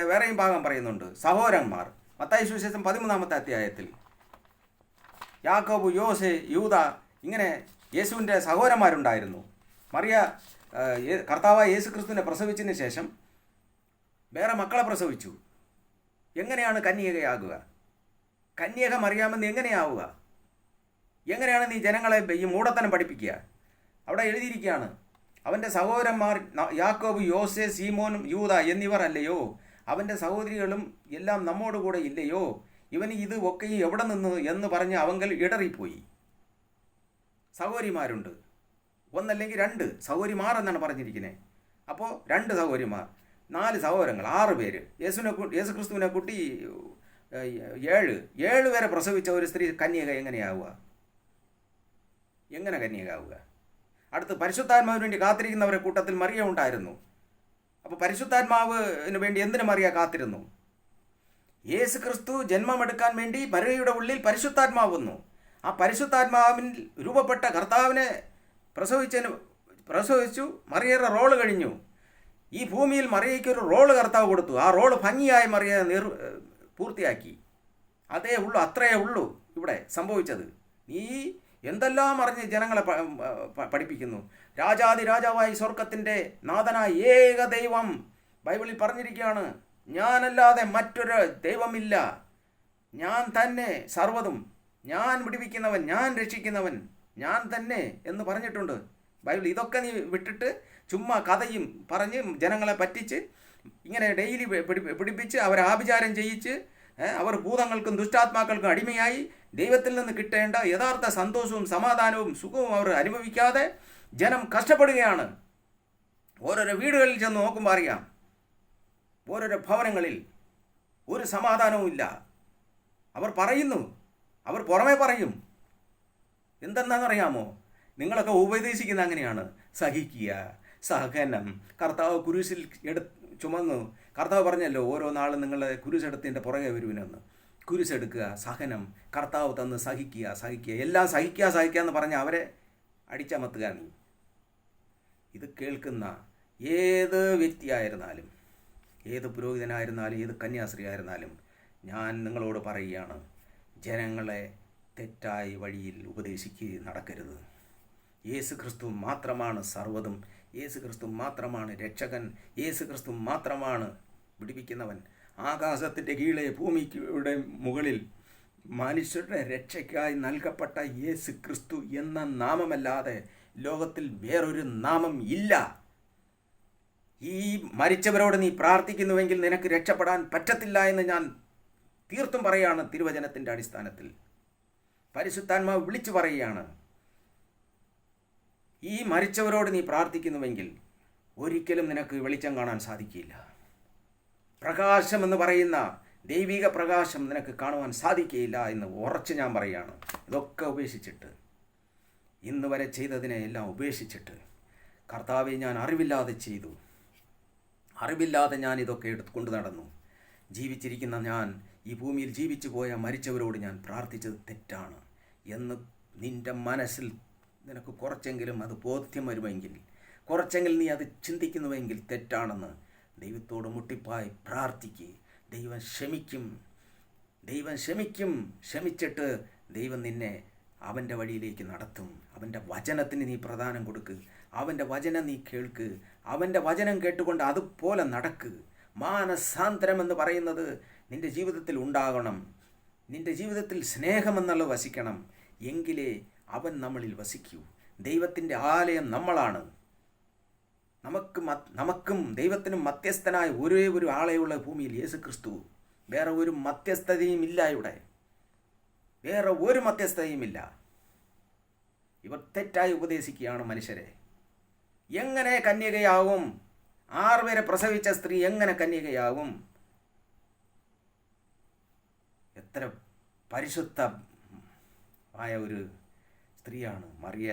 വേറെയും ഭാഗം പറയുന്നുണ്ട്. സഹോദരന്മാർ, മത്തായി സുവിശേഷം 13-ാമത്തെ അധ്യായത്തിൽ യാക്കോബ്, യോസെ, യൂദ, ഇങ്ങനെ യേശുവിൻ്റെ സഹോദരന്മാരുണ്ടായിരുന്നു. മറിയ കർത്താവായ യേശു ക്രിസ്തുവിനെ പ്രസവിച്ചതിന് ശേഷം വേറെ മക്കളെ പ്രസവിച്ചു. എങ്ങനെയാണ് കന്യകയാകുക? കന്യക മറിയാമെന്ന് എങ്ങനെയാവുക? എങ്ങനെയാണ് നീ ജനങ്ങളെ ഈ മൂഢത്തനം പഠിപ്പിക്കുക? അവിടെ എഴുതിയിരിക്കുകയാണ്, അവൻ്റെ സഹോദരന്മാർ യാക്കോബ്, യോസെ, സീമോനും യൂദ എന്നിവർ അല്ലയോ? അവൻ്റെ സഹോദരികളും എല്ലാം നമ്മോടുകൂടെ ഇല്ലയോ? ഇവന് ഇത് ഒക്കെയും എവിടെ നിന്ന് എന്ന് പറഞ്ഞ് അവങ്കൽ ഇടറിപ്പോയി. സഹോദരിമാരുണ്ട്, ഒന്നല്ലെങ്കിൽ 2 സഹോദരിമാർ എന്നാണ് പറഞ്ഞിരിക്കുന്നത്. അപ്പോൾ 2 സഹോദരിമാർ, 4 സഹോദരങ്ങൾ, 6 പേര്. യേശു ക്രിസ്തുവിനെ കുട്ടി 7 പേരെ പ്രസവിച്ച ഒരു സ്ത്രീ കന്യക എങ്ങനെയാവുക? എങ്ങനെ കന്യകാവുക? അടുത്ത് പരിശുദ്ധാത്മാവിന് വേണ്ടി കാത്തിരിക്കുന്നവരെ കൂട്ടത്തിൽ മറിയ ഉണ്ടായിരുന്നു. അപ്പോൾ പരിശുദ്ധാത്മാവിന് വേണ്ടി എന്തിനു മറിയ കാത്തിരുന്നു? യേശു ക്രിസ്തു ജന്മമെടുക്കാൻ വേണ്ടി മറിയയുടെ ഉള്ളിൽ പരിശുദ്ധാത്മാവ് വന്നു. ആ പരിശുദ്ധാത്മാവിൽ രൂപപ്പെട്ട കർത്താവിനെ പ്രസവിച്ചു. മറിയയുടെ റോള് കഴിഞ്ഞു. ഈ ഭൂമിയിൽ മറിയയ്ക്കൊരു റോള് കർത്താവ് കൊടുത്തു. ആ റോള് ഭംഗിയായി മറിയ പൂർത്തിയാക്കി. അത്രയേ ഉള്ളൂ ഇവിടെ സംഭവിച്ചത്. നീ എന്തെല്ലാം അറിഞ്ഞ് ജനങ്ങളെ പഠിപ്പിക്കുന്നു. രാജാതിരാജാവായി സ്വർഗത്തിൻ്റെ നാഥനായ ഏക ദൈവം ബൈബിളിൽ പറഞ്ഞിരിക്കുകയാണ്. ഞാനല്ലാതെ മറ്റൊരു ദൈവമില്ല, ഞാൻ തന്നെ സർവ്വതും, ഞാൻ വിടുവിക്കുന്നവൻ, ഞാൻ രക്ഷിക്കുന്നവൻ, ഞാൻ തന്നെ എന്ന് പറഞ്ഞിട്ടുണ്ട് ബൈബിൾ. ഇതൊക്കെ നീ വിട്ടിട്ട് ചുമ്മാ കഥയും പറഞ്ഞ് ജനങ്ങളെ പറ്റിച്ച് ഇങ്ങനെ ഡെയിലി പിടിപ്പിച്ച് അവരെ ആഭിചാരം ചെയ്യിച്ച് അവർ ഭൂതങ്ങൾക്കും ദുഷ്ടാത്മാക്കൾക്കും അടിമയായി ദൈവത്തിൽ നിന്ന് കിട്ടേണ്ട യഥാർത്ഥ സന്തോഷവും സമാധാനവും സുഖവും അവർ അനുഭവിക്കാതെ ജനം കഷ്ടപ്പെടുകയാണ്. ഓരോരോ വീടുകളിൽ ചെന്ന് നോക്കുമ്പോൾ അറിയാം, ഓരോരോ ഭവനങ്ങളിൽ ഒരു സമാധാനവും ഇല്ല. അവർ പറയുന്നു, അവർ പുറമേ പറയും. എന്തെന്നാണെന്നറിയാമോ? നിങ്ങളൊക്കെ ഉപദേശിക്കുന്ന അങ്ങനെയാണ്, സഹിക്കുക, സഹനം. കർത്താവ് കുരിശിൽ ചുമന്നു. കർത്താവ് പറഞ്ഞല്ലോ, ഓരോ നാളും നിങ്ങൾ കുരിശെടുത്തിൻ്റെ പുറകെ വരുവിനെന്ന്. കുരിശെടുക്കുക, സഹനം, കർത്താവ് തന്ന് സഹിക്കുക, എല്ലാം സഹിക്കുക എന്ന് പറഞ്ഞ് അവരെ അടിച്ചമർത്തുക. നീ ഇത് കേൾക്കുന്ന ഏത് വ്യക്തിയായിരുന്നാലും, ഏത് പുരോഹിതനായിരുന്നാലും, ഏത് കന്യാസ്ത്രീ ആയിരുന്നാലും ഞാൻ നിങ്ങളോട് പറയുകയാണ്, ജനങ്ങളെ തെറ്റായ വഴിയിൽ ഉപദേശിക്കുകയും നടക്കരുത്. യേശു ക്രിസ്തു മാത്രമാണ് സർവ്വതും. യേശു ക്രിസ്തു മാത്രമാണ് രക്ഷകൻ. യേശു ക്രിസ്തു മാത്രമാണ് വിടുവിക്കുന്നവൻ. ആകാശത്തിൻ്റെ കീഴെ ഭൂമിയുടെ മുകളിൽ മനുഷ്യരുടെ രക്ഷയ്ക്കായി നൽകപ്പെട്ട യേശു ക്രിസ്തു എന്ന നാമമല്ലാതെ ലോകത്തിൽ വേറൊരു നാമം ഇല്ല. ഈ മരിച്ചവരോട് നീ പ്രാർത്ഥിക്കുന്നുവെങ്കിൽ നിനക്ക് രക്ഷപ്പെടാൻ പറ്റത്തില്ല എന്ന് ഞാൻ തീർത്തും പറയുകയാണ്. തിരുവചനത്തിൻ്റെ അടിസ്ഥാനത്തിൽ പരിശുദ്ധാത്മാവ് വിളിച്ചു പറയുകയാണ്, ഈ മരിച്ചവരോട് നീ പ്രാർത്ഥിക്കുന്നുവെങ്കിൽ ഒരിക്കലും നിനക്ക് വെളിച്ചം കാണാൻ സാധിക്കില്ല. പ്രകാശം എന്ന് പറയുന്ന ദൈവിക പ്രകാശം നിനക്ക് കാണുവാൻ സാധിക്കുകയില്ല എന്ന് ഉറച്ച് ഞാൻ പറയുകയാണ്. ഇതൊക്കെ ഉപേക്ഷിച്ചിട്ട്, ഇന്ന് വരെ ചെയ്തതിനെ എല്ലാം ഉപേക്ഷിച്ചിട്ട്, കർത്താവെ ഞാൻ അറിവില്ലാതെ ചെയ്തു, അറിവില്ലാതെ ഞാൻ ഇതൊക്കെ കൊണ്ടു നടന്നു, ജീവിച്ചിരിക്കുന്ന ഞാൻ, ഈ ഭൂമിയിൽ ജീവിച്ചു പോയ മരിച്ചവരോട് ഞാൻ പ്രാർത്ഥിച്ചത് തെറ്റാണ് എന്ന് നിൻ്റെ മനസ്സിൽ നിനക്ക് കുറച്ചെങ്കിലും അത് ബോധ്യം വരുമെങ്കിൽ, കുറച്ചെങ്കിലും നീ അത് ചിന്തിക്കുന്നുവെങ്കിൽ തെറ്റാണെന്ന് ദൈവത്തോട് മുട്ടിപ്പായി പ്രാർത്ഥിക്കുക. ദൈവം ക്ഷമിക്കും. ക്ഷമിച്ചിട്ട് ദൈവം നിന്നെ അവൻ്റെ വഴിയിലേക്ക് നടത്തും. അവൻ്റെ വചനത്തിന് നീ പ്രധാനം കൊടുക്കുക. അവൻ്റെ വചനം നീ കേൾക്ക്. അവൻ്റെ വചനം കേട്ടുകൊണ്ട് അതുപോലെ നടക്ക്. മാനസാന്തരം എന്ന് പറയുന്നത് നിൻ്റെ ജീവിതത്തിൽ ഉണ്ടാകണം. നിൻ്റെ ജീവിതത്തിൽ സ്നേഹമെന്നുള്ളത് വസിക്കണം. എങ്കിലേ അവൻ നമ്മളിൽ വസിക്കൂ. ദൈവത്തിൻ്റെ ആലയം നമ്മളാണ്. നമുക്കും ദൈവത്തിനും മധ്യസ്ഥനായ ഒരേ ഒരു ആളെയുള്ള ഭൂമിയിൽ യേശു ക്രിസ്തു. വേറെ ഒരു മധ്യസ്ഥതയും ഇല്ല. ഇവിടെ വേറെ ഒരു മധ്യസ്ഥതയും ഇല്ല. ഇവർ തെറ്റായി ഉപദേശിക്കുകയാണ് മനുഷ്യരെ. എങ്ങനെ കന്യകയാവും? 6 പേരെ പ്രസവിച്ച സ്ത്രീ എങ്ങനെ കന്യകയാവും? എത്ര പരിശുദ്ധമായ ഒരു സ്ത്രീയാണ് മറിയ.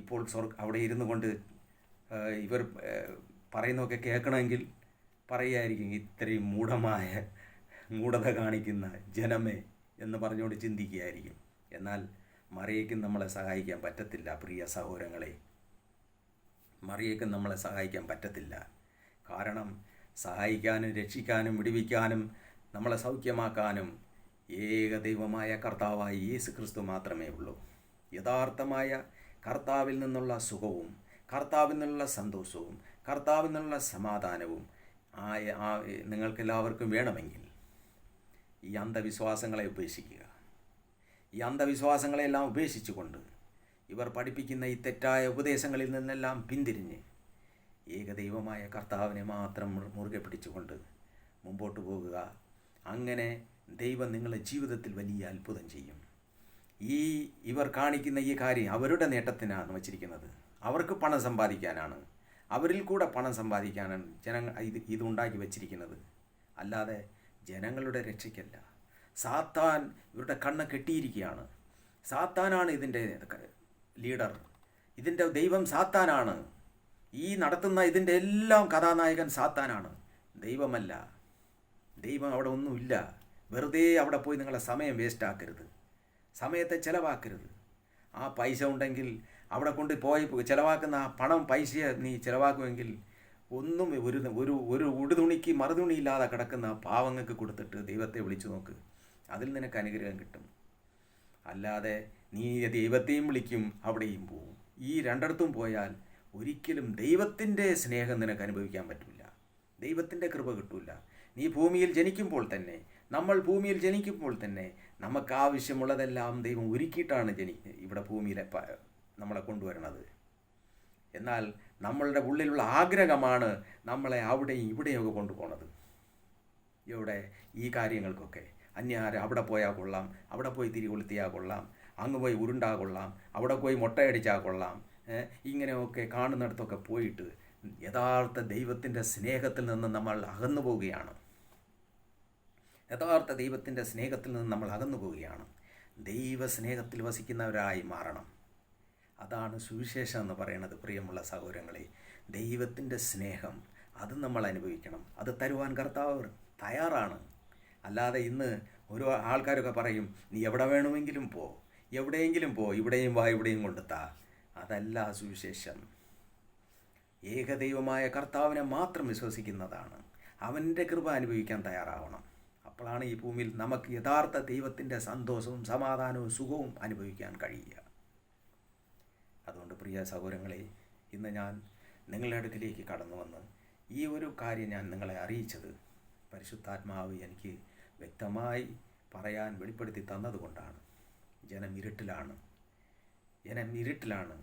ഇപ്പോൾ അവിടെ ഇരുന്നു കൊണ്ട് ഇവർ പറയുന്നതൊക്കെ കേൾക്കണമെങ്കിൽ പറയുമായിരിക്കും, ഇത്രയും മൂഢത കാണിക്കുന്ന ജനമേ എന്ന് പറഞ്ഞുകൊണ്ട് ചിന്തിക്കുകയായിരിക്കും. എന്നാൽ മറിയയ്ക്കും നമ്മളെ സഹായിക്കാൻ പറ്റത്തില്ല. പ്രിയ സഹോദരങ്ങളെ, മറിയയ്ക്കും നമ്മളെ സഹായിക്കാൻ പറ്റത്തില്ല. കാരണം സഹായിക്കാനും രക്ഷിക്കാനും വിടുവിക്കാനും നമ്മളെ സൗഖ്യമാക്കാനും ഏകദൈവമായ കർത്താവായ യേശു ക്രിസ്തു മാത്രമേ ഉള്ളൂ. യഥാർത്ഥമായ കർത്താവിൽ നിന്നുള്ള സുഖവും, കർത്താവിൽ നിന്നുള്ള സന്തോഷവും, കർത്താവിൽ നിന്നുള്ള സമാധാനവും നിങ്ങൾക്കെല്ലാവർക്കും വേണമെങ്കിൽ ഈ അന്ധവിശ്വാസങ്ങളെ ഉപേക്ഷിക്കുക. ഈ അന്ധവിശ്വാസങ്ങളെല്ലാം ഉപേക്ഷിച്ചുകൊണ്ട് ഇവർ പഠിപ്പിക്കുന്ന ഈ തെറ്റായ ഉപദേശങ്ങളിൽ നിന്നെല്ലാം പിന്തിരിഞ്ഞ് ഏകദൈവമായ കർത്താവിനെ മാത്രം മുറുകെ പിടിച്ചുകൊണ്ട് മുമ്പോട്ട് പോകുക. അങ്ങനെ ദൈവം നിങ്ങളുടെ ജീവിതത്തിൽ വലിയ അത്ഭുതം ചെയ്യും. ഇവർ കാണിക്കുന്ന ഈ കാര്യം അവരുടെ നേട്ടത്തിനാണ് വച്ചിരിക്കുന്നത്. അവർക്ക് പണം സമ്പാദിക്കാനാണ്, അവരിൽ കൂടെ പണം സമ്പാദിക്കാനാണ് ജനങ്ങൾ ഇതുണ്ടാക്കി വച്ചിരിക്കുന്നത്. അല്ലാതെ ജനങ്ങളുടെ രക്ഷയ്ക്കല്ല. സാത്താൻ ഇവരുടെ കണ്ണ് കെട്ടിയിരിക്കുകയാണ്. സാത്താനാണ് ഇതിൻ്റെ ലീഡർ. ഇതിൻ്റെ ദൈവം സാത്താനാണ്. ഈ നടത്തുന്ന ഇതിൻ്റെ എല്ലാം കഥാനായകൻ സാത്താനാണ്, ദൈവമല്ല. ദൈവം അവിടെ ഒന്നുമില്ല. വെറുതെ അവിടെ പോയി നിങ്ങളെ സമയം വേസ്റ്റ് ആക്കരുത്, സമയത്തെ ചിലവാക്കരുത്. ആ പൈസ ഉണ്ടെങ്കിൽ അവിടെ കൊണ്ട് പോയി ചിലവാക്കുന്ന ആ പൈസ നീ ചിലവാക്കുമെങ്കിൽ ഒന്നും ഒരു ഉടുതുണിക്ക് മറുതുണിയില്ലാതെ കിടക്കുന്ന പാവങ്ങൾക്ക് കൊടുത്തിട്ട് ദൈവത്തെ വിളിച്ചു നോക്ക്. അതിൽ നിനക്ക് അനുഗ്രഹം കിട്ടും. അല്ലാതെ നീ ദൈവത്തെയും വിളിക്കും, അവിടെയും പോവും. ഈ രണ്ടിടത്തും പോയാൽ ഒരിക്കലും ദൈവത്തിൻ്റെ സ്നേഹം നിനക്ക് അനുഭവിക്കാൻ പറ്റില്ല, ദൈവത്തിൻ്റെ കൃപ കിട്ടില്ല. നീ ഭൂമിയിൽ ജനിക്കുമ്പോൾ തന്നെ, നമ്മൾ ഭൂമിയിൽ ജനിക്കുമ്പോൾ തന്നെ നമുക്ക് ആവശ്യമുള്ളതെല്ലാം ദൈവം ഒരുക്കിയിട്ടാണ് ഇവിടെ ഭൂമിയിൽ നമ്മളെ കൊണ്ടുവരണത്. എന്നാൽ നമ്മളുടെ ഉള്ളിലുള്ള ആഗ്രഹമാണ് നമ്മളെ അവിടെയും ഇവിടെയൊക്കെ കൊണ്ടുപോകുന്നത്. ഇവിടെ ഈ കാര്യങ്ങൾക്കൊക്കെ അവിടെ പോയാൽ കൊള്ളാം, അവിടെ പോയി തിരി കൊളുത്തിയാൽ കൊള്ളാം, അങ്ങ് പോയി ഉരുണ്ടാ കൊള്ളാം, അവിടെ പോയി മുട്ടയടിച്ചാൽ കൊള്ളാം, ഇങ്ങനെയൊക്കെ കാണുന്നിടത്തൊക്കെ പോയിട്ട് യഥാർത്ഥ ദൈവത്തിൻ്റെ സ്നേഹത്തിൽ നിന്ന് നമ്മൾ അകന്നു പോവുകയാണ്. യഥാർത്ഥ ദൈവത്തിൻ്റെ സ്നേഹത്തിൽ നിന്ന് നമ്മൾ അകന്നു പോവുകയാണ്. ദൈവസ്നേഹത്തിൽ വസിക്കുന്നവരായി മാറണം. അതാണ് സുവിശേഷം എന്ന് പറയുന്നത്. പ്രിയമുള്ള സഹോദരങ്ങളെ, ദൈവത്തിൻ്റെ സ്നേഹം അത് നമ്മൾ അനുഭവിക്കണം. അത് തരുവാൻ കർത്താവ് തയ്യാറാണ്. അല്ലാതെ ഇന്ന് ഒരു ആൾക്കാരൊക്കെ പറയും, നീ എവിടെ വേണമെങ്കിലും പോ, എവിടെയെങ്കിലും പോ, ഇവിടെയും വാ, ഇവിടെയും കൊണ്ടെത്താ. അതല്ല സുവിശേഷം. ഏകദൈവമായ കർത്താവിനെ മാത്രം വിശ്വസിക്കുന്നതാണ്. അവൻ്റെ കൃപ അനുഭവിക്കാൻ തയ്യാറാവണം. അപ്പോഴാണ് ഈ ഭൂമിയിൽ നമുക്ക് യഥാർത്ഥ ദൈവത്തിൻ്റെ സന്തോഷവും സമാധാനവും സുഖവും അനുഭവിക്കാൻ കഴിയുക. അതുകൊണ്ട് പ്രിയ സഹോദരങ്ങളെ, ഇന്ന് ഞാൻ നിങ്ങളുടെ അടുക്കിലേക്ക് കടന്നു വന്ന് ഈ ഒരു കാര്യം ഞാൻ നിങ്ങളെ അറിയിച്ചത് പരിശുദ്ധാത്മാവ് എനിക്ക് വ്യക്തമായി പറയാൻ വെളിപ്പെടുത്തി തന്നതുകൊണ്ടാണ്. ജനം ഇരുട്ടിലാണ്.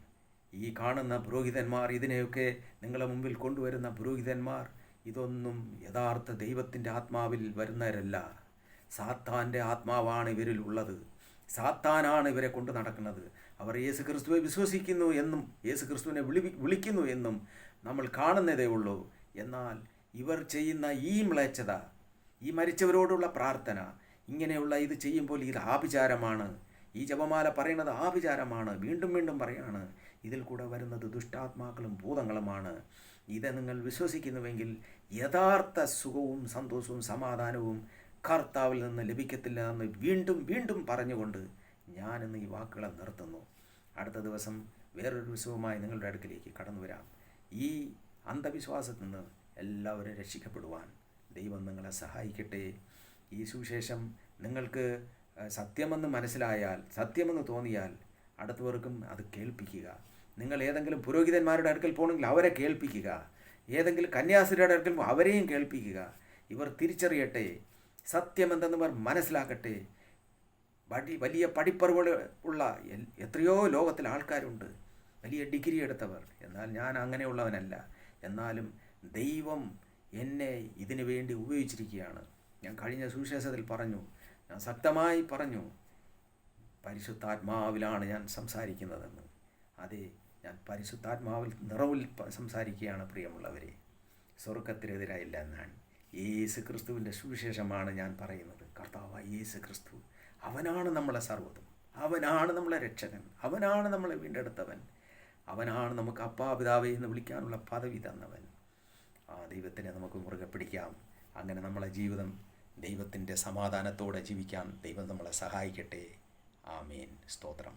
ഈ കാണുന്ന പുരോഹിതന്മാർ, ഇതിനെയൊക്കെ നിങ്ങളുടെ മുമ്പിൽ കൊണ്ടുവരുന്ന പുരോഹിതന്മാർ, ഇതൊന്നും യഥാർത്ഥ ദൈവത്തിൻ്റെ ആത്മാവിൽ വരുന്നവരല്ല. സാത്താൻ്റെ ആത്മാവാണ് ഇവരിൽ ഉള്ളത്. സാത്താനാണ് ഇവരെ കൊണ്ട് നടക്കുന്നത്. അവർ യേശു ക്രിസ്തുവെ വിശ്വസിക്കുന്നു എന്നും യേശു ക്രിസ്തുവിനെ വിളിക്കുന്നു എന്നും നമ്മൾ കാണുന്നതേ ഉള്ളൂ. എന്നാൽ ഇവർ ചെയ്യുന്ന ഈ മ്ലേച്ഛത, ഈ മരിച്ചവരോടുള്ള പ്രാർത്ഥന, ഇങ്ങനെയുള്ള ഇത് ചെയ്യുമ്പോൾ ഇത് ആഭിചാരമാണ്. ഈ ജപമാല പറയുന്നത് ആഭിചാരമാണ്. വീണ്ടും വീണ്ടും പറയാണ്. ഇതിൽ കൂടെ വരുന്നത് ദുഷ്ടാത്മാക്കളും ഭൂതങ്ങളുമാണ്. ഇത് നിങ്ങൾ വിശ്വസിക്കുന്നുവെങ്കിൽ യഥാർത്ഥ സുഖവും സന്തോഷവും സമാധാനവും കർത്താവിൽ നിന്ന് ലഭിക്കത്തില്ല എന്ന് വീണ്ടും വീണ്ടും പറഞ്ഞുകൊണ്ട് ഞാനിന്ന് ഈ വാക്കുകളെ നിർത്തുന്നു. അടുത്ത ദിവസം വേറൊരു വിഷയവുമായി നിങ്ങളുടെ അടുക്കിലേക്ക് കടന്നു വരാം. ഈ അന്ധവിശ്വാസത്തിൽ നിന്ന് എല്ലാവരും രക്ഷിക്കപ്പെടുവാൻ ദൈവം നിങ്ങളെ സഹായിക്കട്ടെ. ഈ സുവിശേഷം നിങ്ങൾക്ക് സത്യമെന്ന് മനസ്സിലായാൽ, സത്യമെന്ന് തോന്നിയാൽ അടുത്തവർക്കും അത് കേൾപ്പിക്കുക. നിങ്ങൾ ഏതെങ്കിലും പുരോഹിതന്മാരുടെ അടുക്കൽ പോകണമെങ്കിൽ അവരെ കേൾപ്പിക്കുക. ഏതെങ്കിലും കന്യാസ്ത്രീയുടെ അടുക്കൽ അവരെയും കേൾപ്പിക്കുക. ഇവർ തിരിച്ചറിയട്ടെ, സത്യമെന്തെന്നവർ മനസ്സിലാക്കട്ടെ. വലിയ പഠിപ്പറിവുകൾ ഉള്ള എത്രയോ ലോകത്തിൽ ആൾക്കാരുണ്ട്, വലിയ ഡിഗ്രി എടുത്തവർ. എന്നാൽ ഞാൻ അങ്ങനെയുള്ളവനല്ല. എന്നാലും ദൈവം എന്നെ ഇതിനു വേണ്ടി ഉപയോഗിച്ചിരിക്കുകയാണ്. ഞാൻ കഴിഞ്ഞ സുവിശേഷത്തിൽ പറഞ്ഞു, ഞാൻ ശക്തമായി പറഞ്ഞു, പരിശുദ്ധാത്മാവിലാണ് ഞാൻ സംസാരിക്കുന്നതെന്ന്. അതെ, ഞാൻ പരിശുദ്ധാത്മാവിൽ നിറവിൽ സംസാരിക്കുകയാണ് പ്രിയമുള്ളവരെ. സ്വർഗത്തിനെതിരായില്ല എന്നാണ്. യേശു ക്രിസ്തുവിൻ്റെ സുവിശേഷമാണ് ഞാൻ പറയുന്നത്. കർത്താവായ യേശു ക്രിസ്തു, അവനാണ് നമ്മളെ സർവ്വതും. അവനാണ് നമ്മളെ രക്ഷകൻ. അവനാണ് നമ്മളെ വീണ്ടെടുത്തവൻ. അവനാണ് നമുക്ക് അപ്പാ പിതാവേ എന്ന് വിളിക്കാനുള്ള പദവി തന്നവൻ. ആ ദൈവത്തിനെ നമുക്ക് മുറുകെ പിടിക്കാം. അങ്ങനെ നമ്മളെ ജീവിതം ദൈവത്തിൻ്റെ സമാധാനത്തോടെ ജീവിക്കാൻ ദൈവം നമ്മളെ സഹായിക്കട്ടെ. ആമേൻ. സ്തോത്രം.